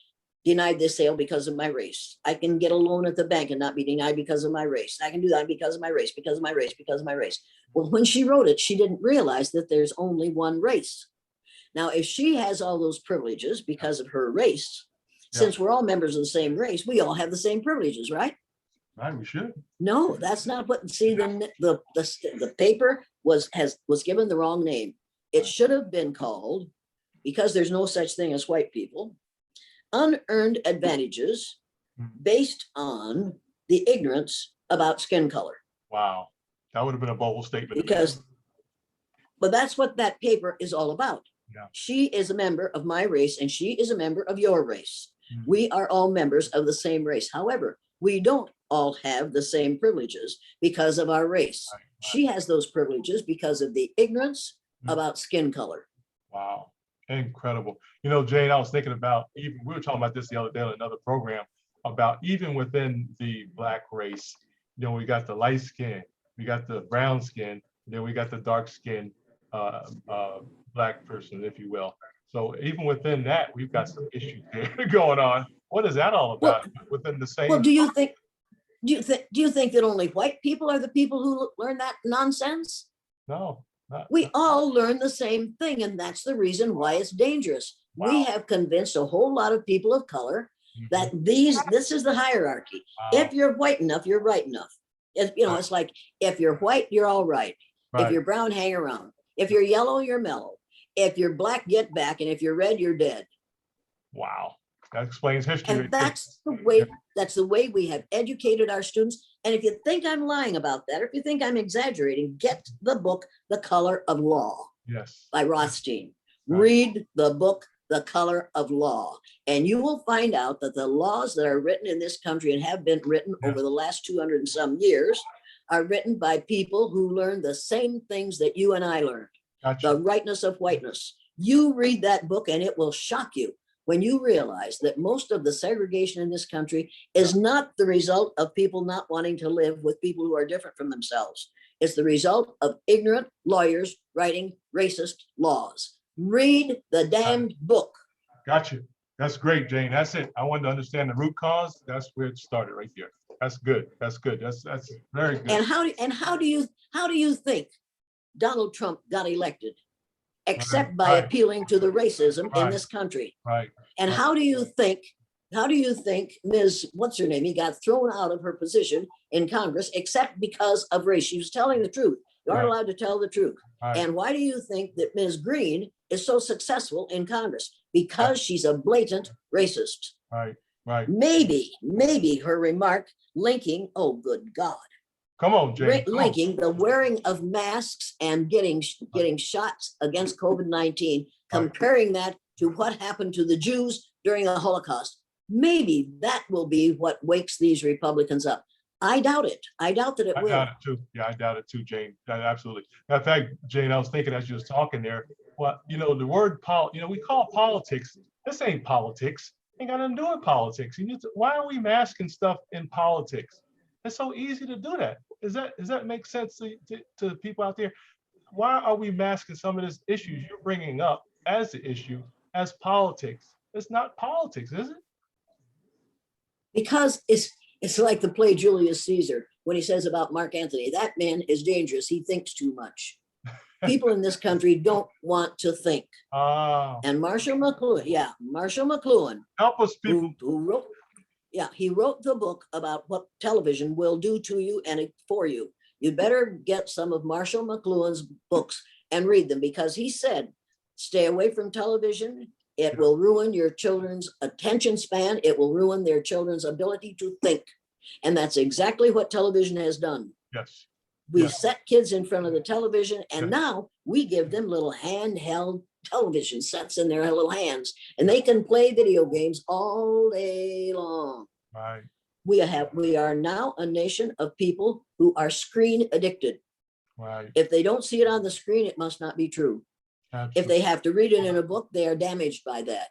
Speaker 2: denied this sale because of my race. I can get a loan at the bank and not be denied because of my race. I can do that because of my race, because of my race, because of my race. Well, when she wrote it, she didn't realize that there's only one race. Now, if she has all those privileges because of her race, since we're all members of the same race, we all have the same privileges, right?
Speaker 1: Right, we should.
Speaker 2: No, that's not what, see, the paper was given the wrong name. It should have been called, because there's no such thing as white people, unearned advantages based on the ignorance about skin color.
Speaker 1: Wow, that would have been a bold statement.
Speaker 2: But that's what that paper is all about.
Speaker 1: Yeah.
Speaker 2: She is a member of my race and she is a member of your race.
Speaker 1: Mhm.
Speaker 2: We are all members of the same race. However, we don't all have the same privileges because of our race.
Speaker 1: Right, right.
Speaker 2: She has those privileges because of the ignorance
Speaker 1: Mhm.
Speaker 2: about skin color.
Speaker 1: Wow, incredible. You know, Jane, I was thinking about, even we were talking about this the other day on another program, about even within the Black race, you know, we got the light skin, we got the brown skin, then we got the dark skin uh, uh, Black person, if you will. So even within that, we've got some issues there going on. What is that all
Speaker 2: Well,
Speaker 1: about within the
Speaker 2: well,
Speaker 1: same?
Speaker 2: do you think that only white people are the people who learn that nonsense?
Speaker 1: No, not,
Speaker 2: We all learn the same thing, and that's the reason why it's dangerous. We
Speaker 1: wow.
Speaker 2: have convinced a whole lot of people of color that
Speaker 1: Mhm.
Speaker 2: this is the hierarchy.
Speaker 1: Wow.
Speaker 2: If you're white enough, you're right enough. You know,
Speaker 1: Right.
Speaker 2: it's like if you're white, you're all right. If
Speaker 1: Right.
Speaker 2: you're brown, hang around. If you're yellow, you're mellow. If you're black, get back. And if you're red, you're dead.
Speaker 1: Wow. That explains history.
Speaker 2: And
Speaker 1: right there.
Speaker 2: that's the way we have educated our students. And if you think I'm lying about that, or if you think I'm exaggerating, get the book, The Color of Law
Speaker 1: Yes.
Speaker 2: by Rothstein.
Speaker 1: Right.
Speaker 2: Read the book, The Color of Law, and you will find out that the laws that are written in this country and have been written
Speaker 1: Yeah.
Speaker 2: over the last 200 and some years are written by people who learned the same things that you and I learned.
Speaker 1: Gotcha.
Speaker 2: The rightness of whiteness. You read that book and it will shock you when you realize that most of the segregation in this country is not the result of people not wanting to live with people who are different from themselves. It's the result of ignorant lawyers writing racist laws. Read the damned book.
Speaker 1: Gotcha. That's great, Jane. That's it. I wanted to understand the root cause. That's where it started right there. That's good. That's good. That's very good.
Speaker 2: And how do you think Donald Trump got elected? Except by
Speaker 1: Right.
Speaker 2: appealing to the racism in
Speaker 1: Right.
Speaker 2: this country.
Speaker 1: Right.
Speaker 2: And
Speaker 1: Right.
Speaker 2: how do you think Ms. What's her name? He got thrown out of her position in Congress, except because of race. She was telling the truth. You aren't
Speaker 1: Right.
Speaker 2: allowed to tell the truth.
Speaker 1: Right.
Speaker 2: And why do you think that Ms. Green is so successful in Congress? Because she's a blatant racist.
Speaker 1: Right. Right.
Speaker 2: Maybe her remark linking, oh, good God,
Speaker 1: Come on, Jane. Come on.
Speaker 2: linking the wearing of masks and getting shots against COVID-19, comparing that to what happened to the Jews during the Holocaust. Maybe that will be what wakes these Republicans up. I doubt it. I doubt that it
Speaker 1: I
Speaker 2: will.
Speaker 1: doubt it too. Yeah, I doubt it too, Jane. Absolutely. Matter of fact, Jane, I was thinking as you was talking there, well, you know, the word we call politics. This ain't politics. Ain't got nothing to do with politics. Why are we masking stuff in politics? It's so easy to do that. Does that make sense to people out there? Why are we masking some of these issues you're bringing up as the issue as politics? It's not politics, is it?
Speaker 2: Because it's like the play Julius Caesar when he says about Mark Antony, that man is dangerous. He thinks too much. People in this country don't want to think.
Speaker 1: Oh,
Speaker 2: And Marshall McLuhan,
Speaker 1: help us, people.
Speaker 2: he wrote the book about what television will do to you and for you. You better get some of Marshall McLuhan's books and read them, because he said, stay away from television. It will ruin your children's attention span. It will ruin their children's ability to think. And that's exactly what television has done.
Speaker 1: Yes.
Speaker 2: We
Speaker 1: Yes.
Speaker 2: set kids in front of the television, and
Speaker 1: Yes.
Speaker 2: now we give them little handheld television sets in their little hands, and they can play video games all day long.
Speaker 1: Right.
Speaker 2: We are now a nation of people who are screen addicted.
Speaker 1: Right.
Speaker 2: If they don't see it on the screen, it must not be true.
Speaker 1: Absolutely.
Speaker 2: If they have to read it in a book, they are damaged by that.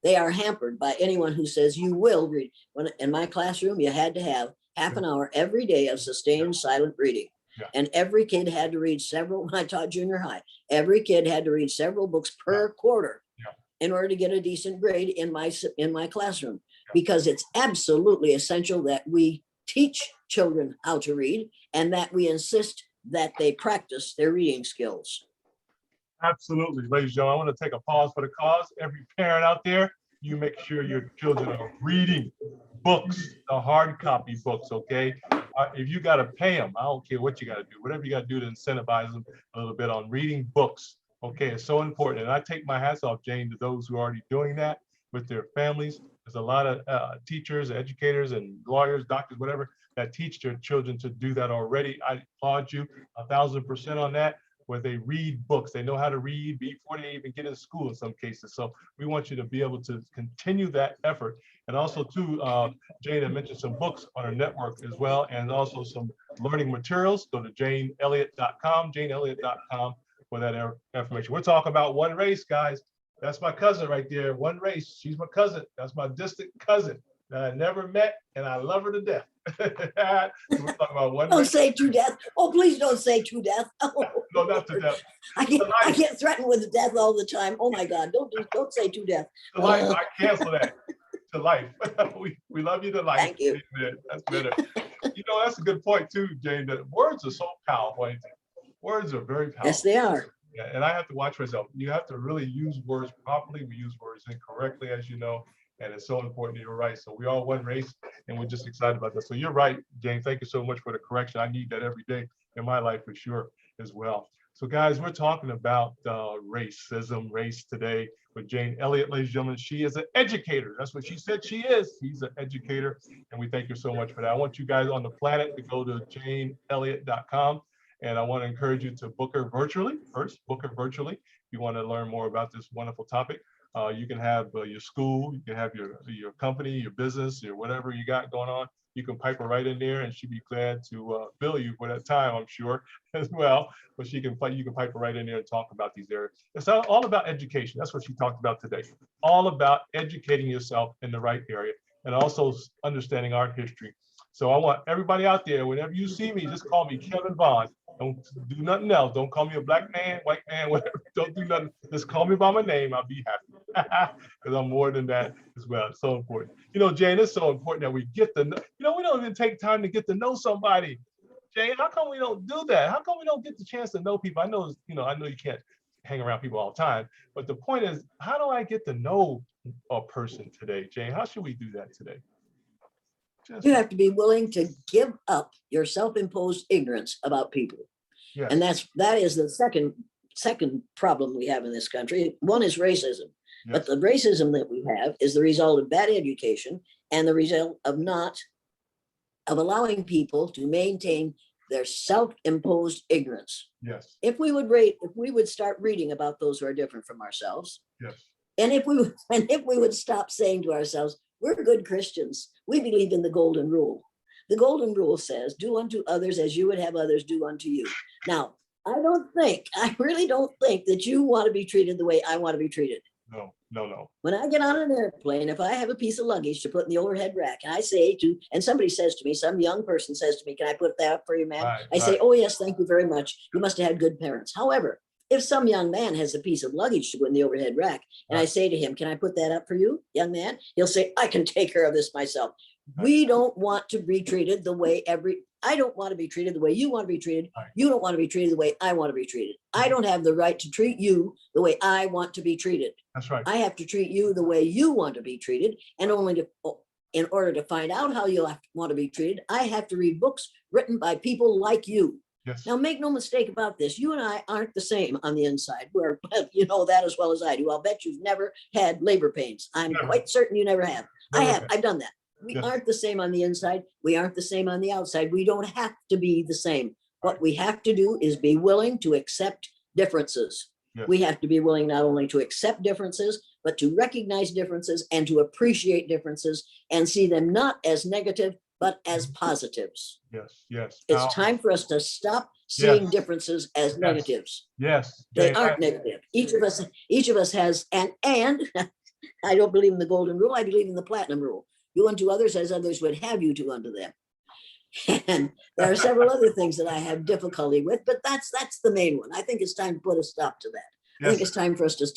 Speaker 2: They are hampered by anyone who says you will read. When in my classroom, you had to have half an hour every day of sustained silent reading.
Speaker 1: Yeah.
Speaker 2: And every kid had to read several, when I taught junior high, every kid had to read several books per quarter
Speaker 1: Yeah.
Speaker 2: in order to get a decent grade in my classroom, because it's absolutely essential that we teach children how to read and that we insist that they practice their reading skills.
Speaker 1: Absolutely. Ladies and gentlemen, I want to take a pause for the cause. Every parent out there, you make sure your children are reading books, the hard copy books, okay? If you got to pay them, I don't care what you got to do, whatever you got to do to incentivize them a little bit on reading books, okay? It's so important. And I take my hats off, Jane, to those who are already doing that with their families. There's a lot of teachers, educators, and lawyers, doctors, whatever, that teach their children to do that already. I applaud you 1,000% on that. where they read books. They know how to read before they even get in school in some cases. So we want you to be able to continue that effort. And also too, Jane had mentioned some books on our network as well, and also some learning materials. Go to janeelliott.com, janeelliott.com for that information. We're talking about one race, guys. That's my cousin right there, one race. She's my cousin. That's my distant cousin that I never met, and I love her to death. So we're talking about one
Speaker 2: Don't
Speaker 1: race.
Speaker 2: say to death. Oh, please don't say to death. Oh,
Speaker 1: No, not to death.
Speaker 2: I get threatened with death all the time. Oh my God, don't say to death.
Speaker 1: To life. I cancel that. To life. we love you to life.
Speaker 2: Thank you.
Speaker 1: Amen. That's better. You know, that's a good point too, Jane, that words are so powerful. Ain't they? Words are very powerful.
Speaker 2: Yes, they are.
Speaker 1: Yeah, and I have to watch myself. You have to really use words properly. We use words incorrectly, as you know, and it's so important. You're right. So we all one race, and we're just excited about that. So you're right, Jane. Thank you so much for the correction. I need that every day in my life for sure as well. So guys, we're talking about racism, race today with Jane Elliott, ladies and gentlemen. She is an educator. That's what she said she is. She's an educator, and we thank you so much for that. I want you guys on the planet to go to janeelliott.com. And I want to encourage you to book her virtually first, book her virtually. If you want to learn more about this wonderful topic, you can have your school, you can have your company, your business, your whatever you got going on. You can pipe her right in there, and she'd be glad to bill you for that time, I'm sure, as well. But you can pipe her right in there and talk about these areas. It's all about education. That's what she talked about today. All about educating yourself in the right area, and also understanding our history. So I want everybody out there, whenever you see me, just call me Kevin Vaughan. Don't do nothing else. Don't call me a black man, white man, whatever. Don't do nothing. Just call me by my name. I'll be happy because I'm more than that as well. It's so important. You know, Jane, it's so important that we get to know, we don't even take time to get to know somebody. Jane, how come we don't do that? How come we don't get the chance to know people? I know you can't hang around people all the time, but the point is, how do I get to know a person today, Jane? How should we do that today?
Speaker 2: You have to be willing to give up your self-imposed ignorance about people.
Speaker 1: Yes.
Speaker 2: And that is the second problem we have in this country. One is racism.
Speaker 1: Yes.
Speaker 2: But the racism that we have is the result of bad education and the result of allowing people to maintain their self-imposed ignorance.
Speaker 1: Yes.
Speaker 2: If we would start reading about those who are different from ourselves,
Speaker 1: yes,
Speaker 2: and if we would stop saying to ourselves, we're good Christians, we believe in the golden rule. The golden rule says, do unto others as you would have others do unto you. Now, I really don't think that you want to be treated the way I want to be treated.
Speaker 1: No.
Speaker 2: When I get on an airplane, if I have a piece of luggage to put in the overhead rack, and somebody says to me, some young person says to me, can I put that up for you, ma'am? I say, oh yes, thank you very much. You must have had good parents. However, if some young man has a piece of luggage to put in the overhead rack, and I say to him, can I put that up for you, young man? He'll say, I can take care of this myself. We don't want to be treated the way I don't want to be treated the way you want to be treated. You don't want to be treated the way I want to be treated. I don't have the right to treat you the way I want to be treated.
Speaker 1: That's right.
Speaker 2: I have to treat you the way you want to be treated. And in order to find out how you want to be treated, I have to read books written by people like you.
Speaker 1: Yes.
Speaker 2: Now, make no mistake about this. You and I aren't the same on the inside. You know that as well as I do. I'll bet you've never had labor pains. I'm quite certain you never have. I have. I've done that. We aren't the same on the inside. We aren't the same on the outside. We don't have to be the same. What we have to do is be willing to accept differences. Yes. We have to be willing not only to accept differences, but to recognize differences and to appreciate differences and see them not as negative, but as positives.
Speaker 1: Yes.
Speaker 2: It's time for us to stop seeing differences as negatives.
Speaker 1: Yes.
Speaker 2: They aren't negative. Each of us has, and I don't believe in the golden rule. I believe in the platinum rule. Do unto others as others would have you to unto them. And there are several other things that I have difficulty with, but that's the main one. I think it's time to put a stop to that. Yes. I think it's time for us to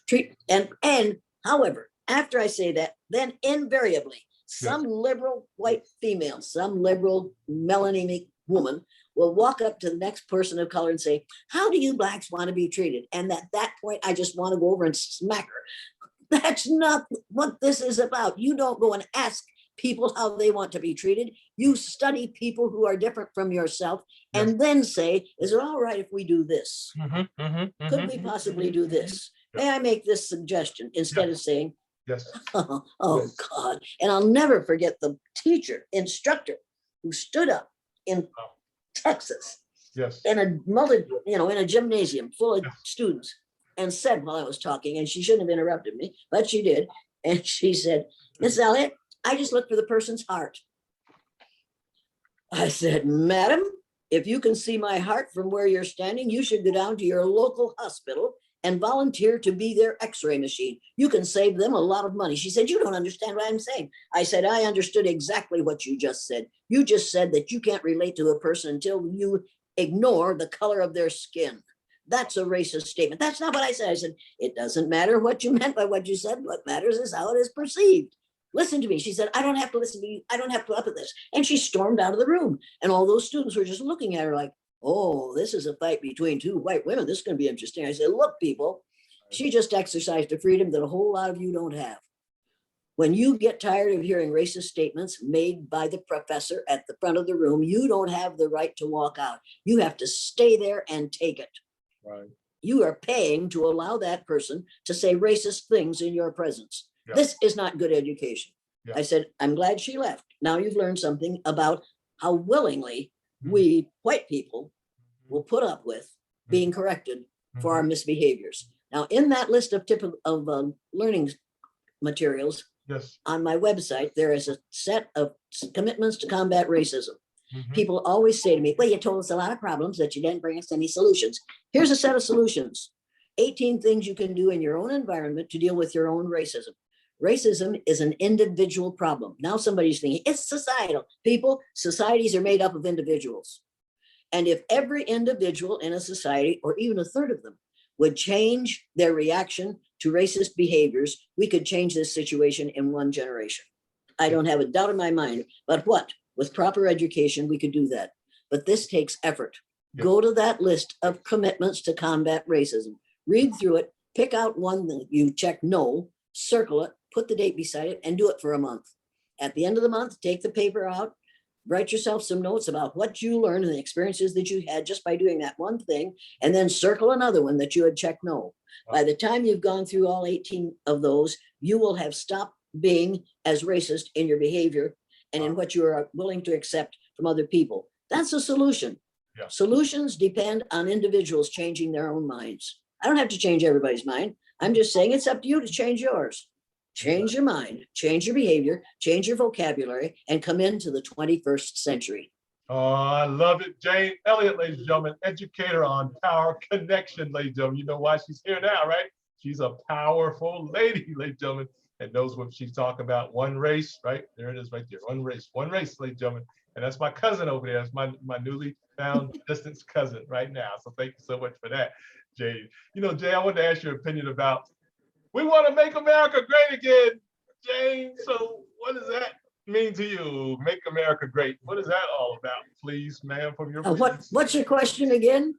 Speaker 2: treat and however, after I say that, then invariably some liberal white female, some liberal melanemic woman will walk up to the next person of color and say, how do you blacks want to be treated? And at that point, I just want to go over and smack her. That's not what this is about. You don't go and ask people how they want to be treated. You study people who are different from yourself and then say, is it all right if we do this? Could we possibly do this? May I make this suggestion instead of saying, oh God. And I'll never forget the instructor who stood up in Texas
Speaker 1: Yes.
Speaker 2: in a gymnasium full of
Speaker 1: Yes.
Speaker 2: students, and said while I was talking, and she shouldn't have interrupted me, but she did. And she said, Miss Elliott, I just look for the person's heart. I said, Madam, if you can see my heart from where you're standing, you should go down to your local hospital and volunteer to be their x-ray machine. You can save them a lot of money. She said, you don't understand what I'm saying. I said, I understood exactly what you just said. You just said that you can't relate to a person until you ignore the color of their skin. That's a racist statement. That's not what I said. I said, it doesn't matter what you meant by what you said. What matters is how it is perceived. Listen to me. She said, I don't have to listen to you. I don't have to put up with this. And she stormed out of the room. And all those students were just looking at her like, oh, this is a fight between two white women. This is going to be interesting. I said, look, people, she just exercised a freedom that a whole lot of you don't have. When you get tired of hearing racist statements made by the professor at the front of the room, you don't have the right to walk out. You have to stay there and take it.
Speaker 1: Right.
Speaker 2: You are paying to allow that person to say racist things in your presence. Yeah. This is not good education. Yeah. I said, I'm glad she left. Now you've learned something about how willingly we white people will put up with being corrected for our misbehaviors. Now, in that list of learning materials, yes, on my website, there is a set of commitments to combat racism. People always say to me, well, you told us a lot of problems, that you didn't bring us any solutions. Here's a set of solutions. 18 things you can do in your own environment to deal with your own racism. Racism is an individual problem. Now somebody's thinking, it's societal. People, societies are made up of individuals. And if every individual in a society, or even a third of them, would change their reaction to racist behaviors, we could change this situation in one generation. I don't have a doubt in my mind, but what? With proper education, we could do that. But this takes effort. Yep. Go to that list of commitments to combat racism. Read through it, pick out one that you check no, circle it, put the date beside it, and do it for a month. At the end of the month, take the paper out, write yourself some notes about what you learned and the experiences that you had just by doing that one thing, and then circle another one that you had checked no. By the time you've gone through all 18 of those, you will have stopped being as racist in your behavior and in what you are willing to accept from other people. That's a solution. Yeah. Solutions depend on individuals changing their own minds. I don't have to change everybody's mind. I'm just saying it's up to you to change yours. Change your mind, change your behavior, change your vocabulary, and come into the 21st century.
Speaker 1: Oh, I love it. Jane Elliott, ladies and gentlemen, educator on Power Connection, ladies and gentlemen. You know why she's here now, right? She's a powerful lady, ladies and gentlemen, and knows what she's talking about. One race, right? There it is right there. One race, ladies and gentlemen. And that's my cousin over there. That's my newly found distance cousin right now. So thank you so much for that, Jane. You know, Jay, I wanted to ask your opinion about, we want to make America great again, Jane. So what does that mean to you? Make America great. What is that all about, please, ma'am, from your
Speaker 2: what's your question again?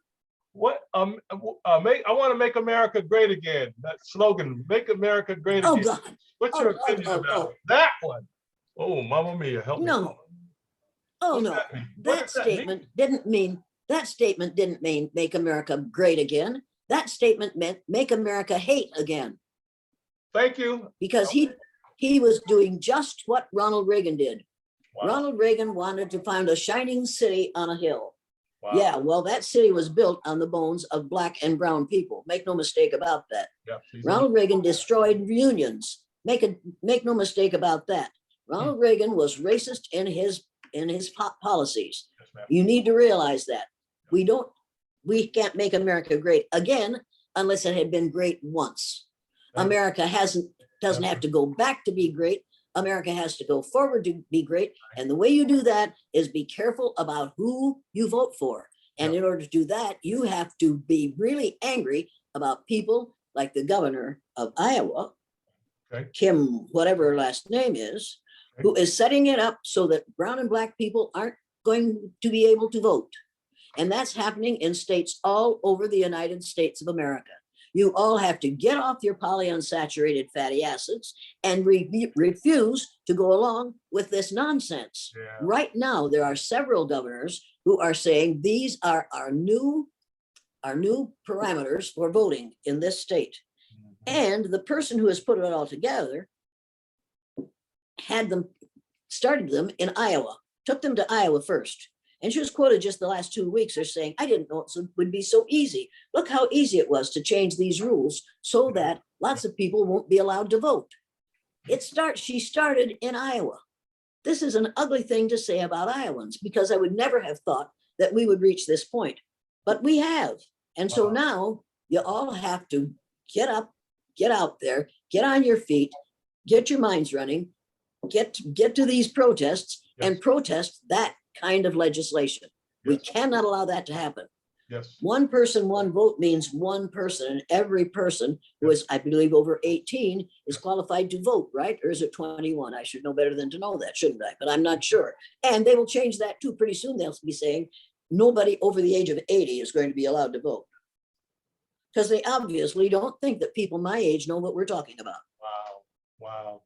Speaker 1: What I want to make America great again. That slogan, make America great again.
Speaker 2: God.
Speaker 1: What's your opinion about that one? Oh, Mamma Mia, help me.
Speaker 2: No. Oh, no. That statement didn't mean make America great again. That statement meant make America hate again.
Speaker 1: Thank you.
Speaker 2: Because he was doing just what Ronald Reagan did. Wow. Ronald Reagan wanted to find a shining city on a hill. Wow. Yeah, well, that city was built on the bones of Black and brown people. Make no mistake about that. Yeah, Ronald Reagan destroyed unions. Make no mistake about that. Ronald Reagan was racist in his policies. Yes, you need to realize that. We can't make America great again unless it had been great once. America doesn't have to go back to be great. America has to go forward to be great. And the way you do that is be careful about who you vote for. And in order to do that, you have to be really angry about people like the governor of Iowa, Kim, whatever her last name is, who is setting it up so that brown and Black people aren't going to be able to vote. And that's happening in states all over the United States of America. You all have to get off your polyunsaturated fatty acids and refuse to go along with this nonsense. Yeah. Right now, there are several governors who are saying these are our new parameters for voting in this state. And the person who has put it all together started them in Iowa, took them to Iowa first. And she was quoted just the last 2 weeks as saying, I didn't know it would be so easy. Look how easy it was to change these rules so that lots of people won't be allowed to vote. She started in Iowa. This is an ugly thing to say about Iowans because I would never have thought that we would reach this point, but we have. And so now you all have to get up, get out there, get on your feet, get your minds running, get to these protests and protest that kind of legislation. We cannot allow that to happen.
Speaker 1: Yes.
Speaker 2: One person, one vote means one person, and every person who is, I believe, over 18 is qualified to vote, right? Or is it 21? I should know better than to know that, shouldn't I? But I'm not sure. And they will change that too. Pretty soon they'll be saying nobody over the age of 80 is going to be allowed to vote. Because they obviously don't think that people my age know what we're talking about.
Speaker 1: Wow. Wow.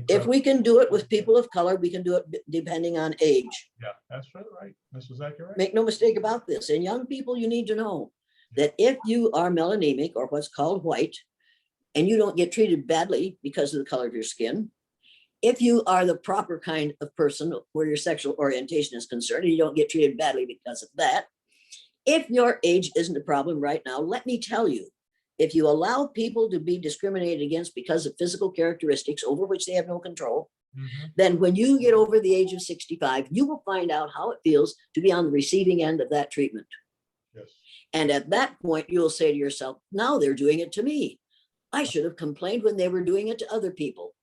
Speaker 2: If we can do it with people of color, we can do it depending on age.
Speaker 1: Yeah, that's right. That's exactly right.
Speaker 2: Make no mistake about this. And young people, you need to know that if you are melanemic or what's called white, and you don't get treated badly because of the color of your skin, if you are the proper kind of person where your sexual orientation is concerned, and you don't get treated badly because of that, if your age isn't a problem right now, let me tell you, if you allow people to be discriminated against because of physical characteristics over which they have no control, then when you get over the age of 65, you will find out how it feels to be on the receiving end of that treatment.
Speaker 1: Yes.
Speaker 2: And at that point, you'll say to yourself, now they're doing it to me. I should have complained when they were doing it to other people.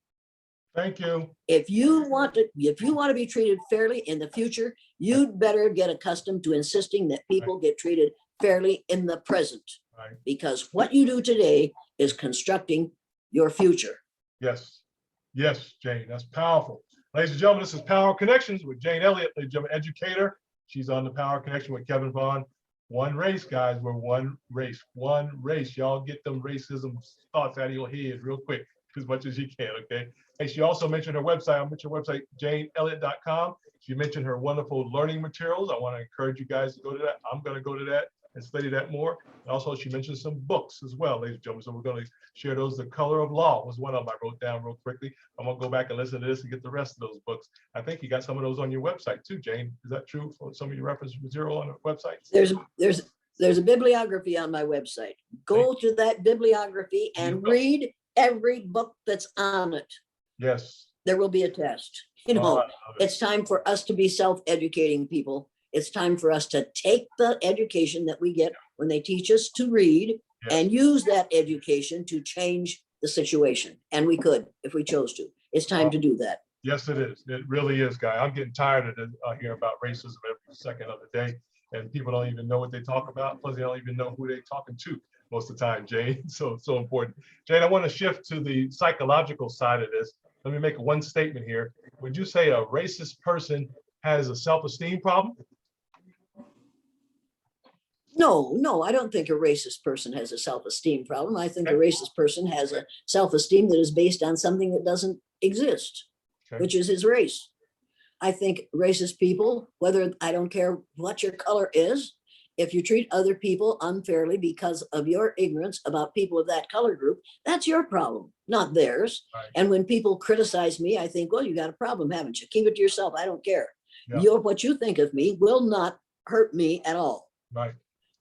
Speaker 1: Thank you.
Speaker 2: If you want to be treated fairly in the future, you'd better get accustomed to insisting that people get treated fairly in the present.
Speaker 1: Right.
Speaker 2: Because what you do today is constructing your future.
Speaker 1: Yes. Yes, Jane, that's powerful. Ladies and gentlemen, this is Power Connections with Jane Elliott, ladies and gentlemen, educator. She's on the Power Connection with Kevin Vaughan. One race, guys. We're one race. One race. Y'all get them racism thoughts out of your head real quick, as much as you can, okay? And she also mentioned her website. I'll mention her website, janeelliott.com. She mentioned her wonderful learning materials. I want to encourage you guys to go to that. I'm going to go to that and study that more. And also, she mentioned some books as well, ladies and gentlemen. So we're going to share those. The Color of Law was one of them I wrote down real quickly. I'm going to go back and listen to this and get the rest of those books. I think you got some of those on your website too, Jane. Is that true for some of your reference material on the website?
Speaker 2: There's a bibliography on my website. Go to that bibliography and read every book that's on it.
Speaker 1: Yes.
Speaker 2: There will be a test. You know, it's time for us to be self-educating people. It's time for us to take the education that we get when they teach us to read and use that education to change the situation. And we could, if we chose to. It's time to do that.
Speaker 1: Yes, it is. It really is, Guy. I'm getting tired of hearing about racism every second of the day. And people don't even know what they talk about. Plus, they don't even know who they're talking to most of the time, Jane. So important. Jane, I want to shift to the psychological side of this. Let me make one statement here. Would you say a racist person has a self-esteem problem?
Speaker 2: No, I don't think a racist person has a self-esteem problem. I think a racist person has a self-esteem that is based on something that doesn't exist, which is his race. I think racist people, I don't care what your color is, if you treat other people unfairly because of your ignorance about people of that color group, that's your problem, not theirs. Right. And when people criticize me, I think, well, you got a problem, haven't you? Keep it to yourself. I don't care. Yeah. What you think of me will not hurt me at all.
Speaker 1: Right.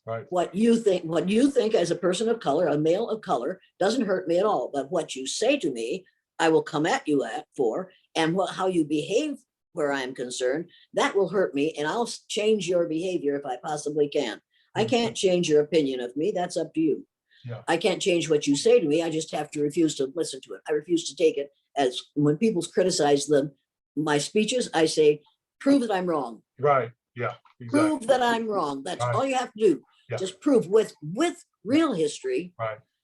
Speaker 1: Right.
Speaker 2: What you think as a person of color, a male of color, doesn't hurt me at all. But what you say to me, I will come at you for, and how you behave where I'm concerned, that will hurt me, and I'll change your behavior if I possibly can. I can't change your opinion of me. That's up to you. Yeah. I can't change what you say to me. I just have to refuse to listen to it. I refuse to take it as when people criticize my speeches, I say, prove that I'm wrong.
Speaker 1: Right. Yeah. Exactly.
Speaker 2: Prove that I'm wrong. That's all you have to do. Yeah. Just prove with real history,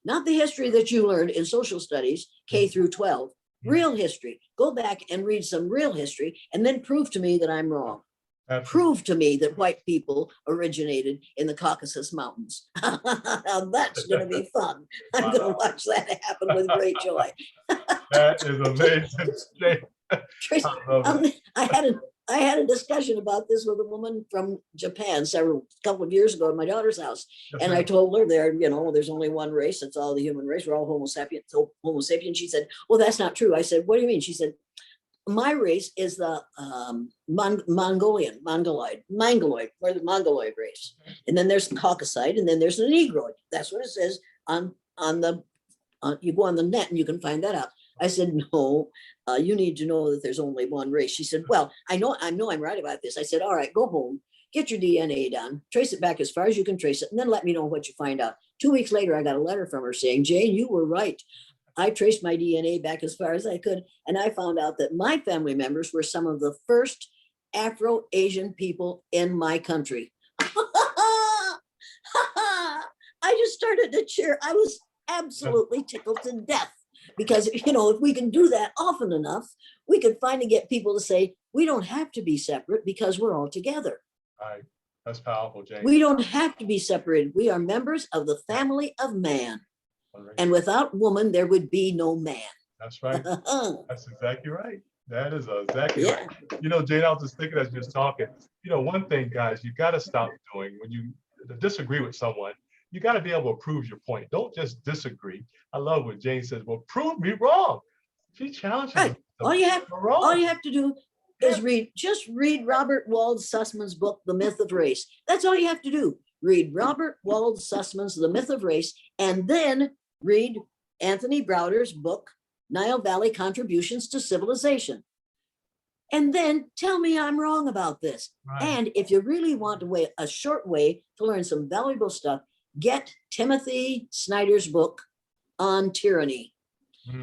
Speaker 2: not the history that you learned in social studies, K through 12, real history. Go back and read some real history and then prove to me that I'm wrong. Absolutely. Prove to me that white people originated in the Caucasus Mountains. Now that's going to be fun. I'm going to watch that happen with great joy.
Speaker 1: That is amazing.
Speaker 2: I had a discussion about this with a woman from Japan a couple of years ago at my daughter's house. And I told her there's only one race. It's all the human race. We're all Homo sapiens. Homo sapiens. She said, well, that's not true. I said, what do you mean? She said, my race is the Mongoloid, or the Mongoloid race. And then there's the Caucasoid, and then there's the Negroid. That's what it says on the, you go on the net and you can find that out. I said, no, you need to know that there's only one race. She said, well, I know I'm right about this. I said, all right, go home, get your DNA done, trace it back as far as you can trace it, and then let me know what you find out. 2 weeks later, I got a letter from her saying, Jane, you were right. I traced my DNA back as far as I could, and I found out that my family members were some of the first Afro-Asian people in my country. I just started to cheer. I was absolutely tickled to death because, you know, if we can do that often enough, we could finally get people to say, we don't have to be separate because we're all together.
Speaker 1: Right. That's powerful, Jane.
Speaker 2: We don't have to be separated. We are members of the family of man. And without woman, there would be no man.
Speaker 1: That's right. That's exactly right. That is exactly right. You know, Jane, I was just thinking as you was talking, you know, one thing, guys, you got to stop doing when you disagree with someone, you got to be able to prove your point. Don't just disagree. I love what Jane says, well, prove me wrong. She challenges
Speaker 2: right. All you have to do is read Robert Wald Sussman's book, The Myth of Race. That's all you have to do. Read Robert Wald Sussman's The Myth of Race, and then read Anthony Browder's book, Nile Valley Contributions to Civilization. And then tell me I'm wrong about this. Right. And if you really want a short way to learn some valuable stuff, get Timothy Snyder's book on tyranny.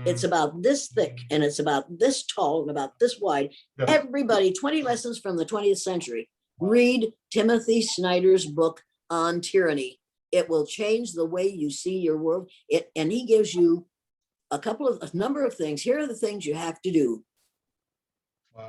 Speaker 2: It's about this thick and it's about this tall and about this wide. Yes. Everybody, 20 lessons from the 20th century. Read Timothy Snyder's book on tyranny. It will change the way you see your world. And he gives you a number of things. Here are the things you have to do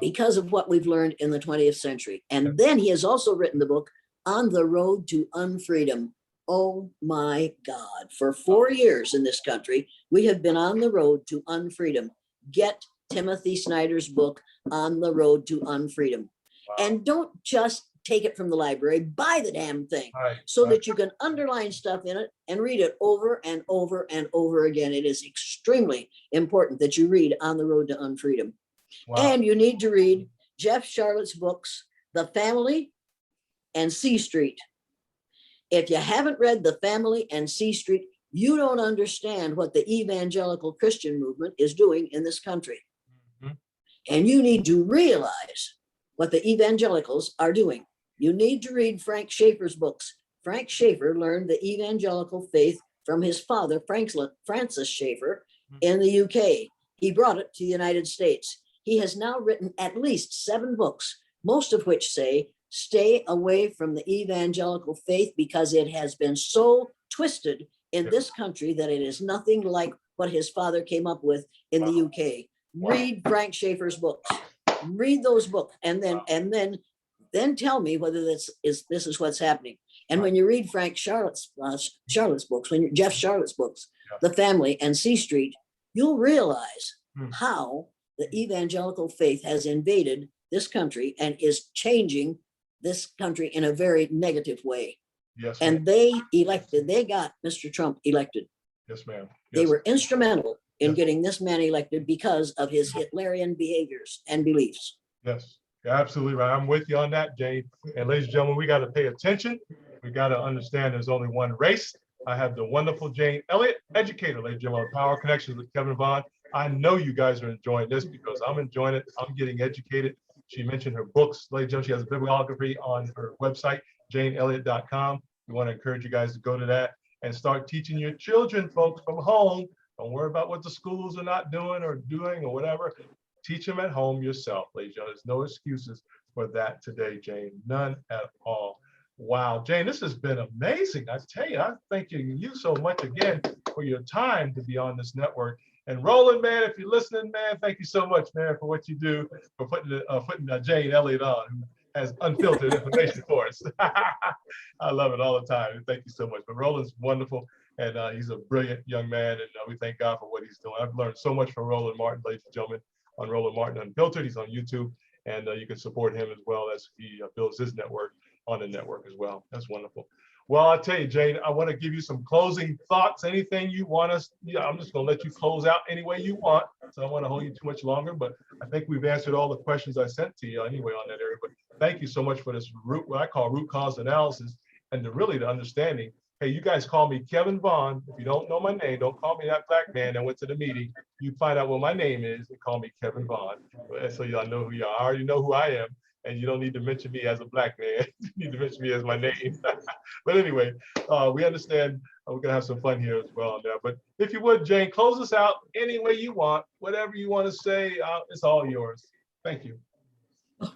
Speaker 2: because of what we've learned in the 20th century. And then he has also written the book On the Road to Unfreedom. Oh my God, for 4 years in this country, we have been on the road to unfreedom. Get Timothy Snyder's book, On the Road to Unfreedom. And don't just take it from the library, buy the damn thing that you can underline stuff in it and read it over and over and over again. It is extremely important that you read On the Road to Unfreedom. And you need to read Jeff Charlotte's books, The Family and C Street. If you haven't read The Family and C Street, you don't understand what the evangelical Christian movement is doing in this country. Mm-hmm. And you need to realize what the evangelicals are doing. You need to read Frank Schaeffer's books. Frank Schaeffer learned the evangelical faith from his father, Francis Schaeffer, in the UK. He brought it to the United States. He has now written at least 7 books, most of which say, stay away from the evangelical faith because it has been so twisted in this country that it is nothing like what his father came up with in the UK. Read Frank Schaeffer's books. Read those books, and then tell me whether this is what's happening. And when you read Frank Charlotte's books, Jeff Charlotte's books, The Family and C Street, you'll realize how the evangelical faith has invaded this country and is changing this country in a very negative way. Yes, and they got Mr. Trump elected.
Speaker 1: Yes, ma'am. Yes.
Speaker 2: They were instrumental in getting this man elected because of his Hitlerian behaviors and beliefs.
Speaker 1: Yes, you're absolutely right. I'm with you on that, Jane. And ladies and gentlemen, we got to pay attention. We got to understand there's only one race. I have the wonderful Jane Elliott, educator, ladies and gentlemen, Power Connections with Kevin Vaughan. I know you guys are enjoying this because I'm enjoying it. I'm getting educated. She mentioned her books, ladies and gentlemen. She has a bibliography on her website, janeelliott.com. We want to encourage you guys to go to that and start teaching your children, folks, from home. Don't worry about what the schools are not doing or whatever. Teach them at home yourself, ladies and gentlemen. There's no excuses for that today, Jane. None at all. Wow, Jane, this has been amazing. I tell you, I thank you so much again for your time to be on this network. And Roland, man, if you're listening, man, thank you so much, man, for what you do, for putting Jane Elliott on, who has unfiltered information for us. I love it all the time. Thank you so much. But Roland's wonderful, and he's a brilliant young man, and we thank God for what he's doing. I've learned so much from Roland Martin, ladies and gentlemen, on Roland Martin Unfiltered. He's on YouTube, and you can support him as well as he builds his network on the network as well. That's wonderful. Well, I'll tell you, Jane, I want to give you some closing thoughts. Anything you want us, yeah, I'm just going to let you close out any way you want. So I don't want to hold you too much longer, but I think we've answered all the questions I sent to you anyway on that area. But thank you so much for this what I call root cause analysis, and the understanding. Hey, you guys call me Kevin Vaughan. If you don't know my name, don't call me that black man that went to the meeting. You find out what my name is and call me Kevin Vaughan. So y'all know who you are. I already know who I am. And you don't need to mention me as a black man. You need to mention me as my name. But anyway, we understand we're gonna have some fun here as well on that. But if you would, Jane, close us out any way you want, whatever you want to say, it's all yours. Thank you.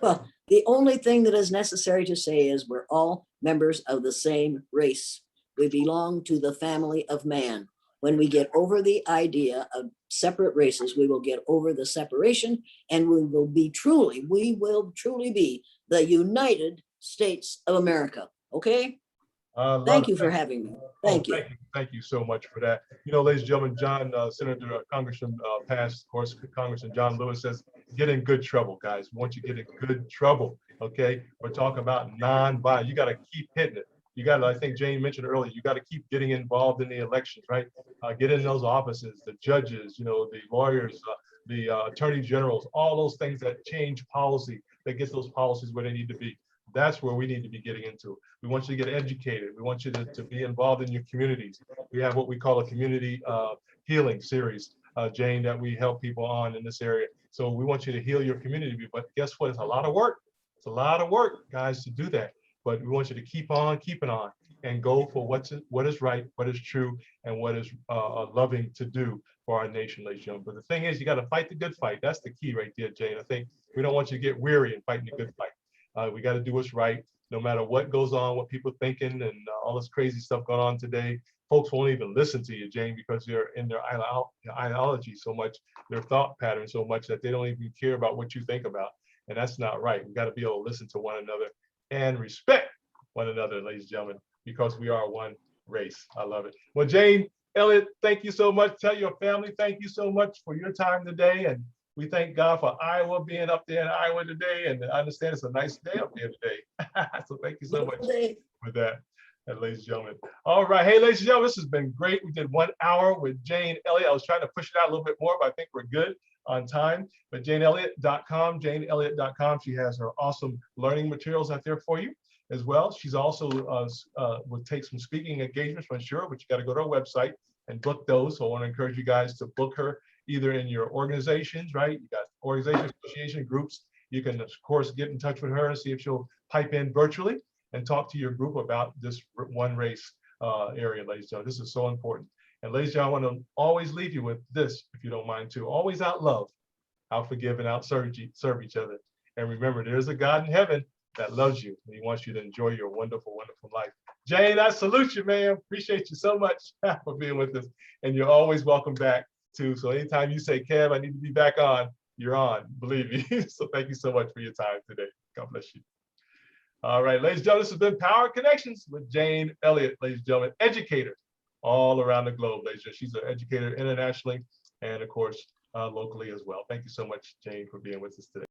Speaker 2: Well, the only thing that is necessary to say is we're all members of the same race. We belong to the family of man. When we get over the idea of separate races, we will get over the separation, and we will truly be the United States of America. Okay? Thank you for having me. Thank you.
Speaker 1: Thank you so much for that. You know, ladies and gentlemen, Senator Congressman past, of course, Congressman John Lewis says, get in good trouble, guys. We want you to get in good trouble, okay? We're talking about non-violent. You got to keep hitting it. You got to, I think Jane mentioned earlier, you got to keep getting involved in the elections, right? Get in those offices, the judges, you know, the lawyers, the attorney generals, all those things that change policy, that gets those policies where they need to be. That's where we need to be getting into. We want you to get educated. We want you to be involved in your communities. We have what we call a community healing series, Jane, that we help people on in this area. So we want you to heal your community. But guess what? It's a lot of work. It's a lot of work, guys, to do that. But we want you to keep on keeping on and go for what is right, what is true, and what is loving to do for our nation, ladies and gentlemen. But the thing is, you got to fight the good fight. That's the key right there, Jane. I think we don't want you to get weary in fighting the good fight. We got to do what's right, no matter what goes on, what people are thinking, and all this crazy stuff going on today. Folks won't even listen to you, Jane, because they're in their ideology so much, their thought pattern so much that they don't even care about what you think about. And that's not right. We got to be able to listen to one another and respect one another, ladies and gentlemen, because we are one race. I love it. Well, Jane Elliott, thank you so much. Tell your family, thank you so much for your time today. And we thank God for Iowa being up there in Iowa today. And I understand it's a nice day up there today. So thank you so much for that, ladies and gentlemen. All right. Hey, ladies and gentlemen, this has been great. We did 1 hour with Jane Elliott. I was trying to push it out a little bit more, but I think we're good on time. But JaneElliott.com, JaneElliott.com. She has her awesome learning materials out there for you as well. She's also will take some speaking engagements for sure, but you got to go to our website and book those. So I want to encourage you guys to book her either in your organizations, right? You got organizations, association groups. You can, of course, get in touch with her and see if she'll pipe in virtually and talk to your group about this one race area, ladies and gentlemen. This is so important. And ladies and gentlemen, I want to always leave you with this, if you don't mind too. Always out love, out forgive, and out serve each other. And remember, there's a God in heaven that loves you, and he wants you to enjoy your wonderful, wonderful life. Jane, I salute you, man. Appreciate you so much for being with us. And you're always welcome back too. So anytime you say, Kev, I need to be back on, you're on, believe me. So thank you so much for your time today. God bless you. All right, ladies and gentlemen, this has been Power Connections with Jane Elliott, ladies and gentlemen, educator all around the globe, ladies and gentlemen. She's an educator internationally and, of course, locally as well. Thank you so much, Jane, for being with us today.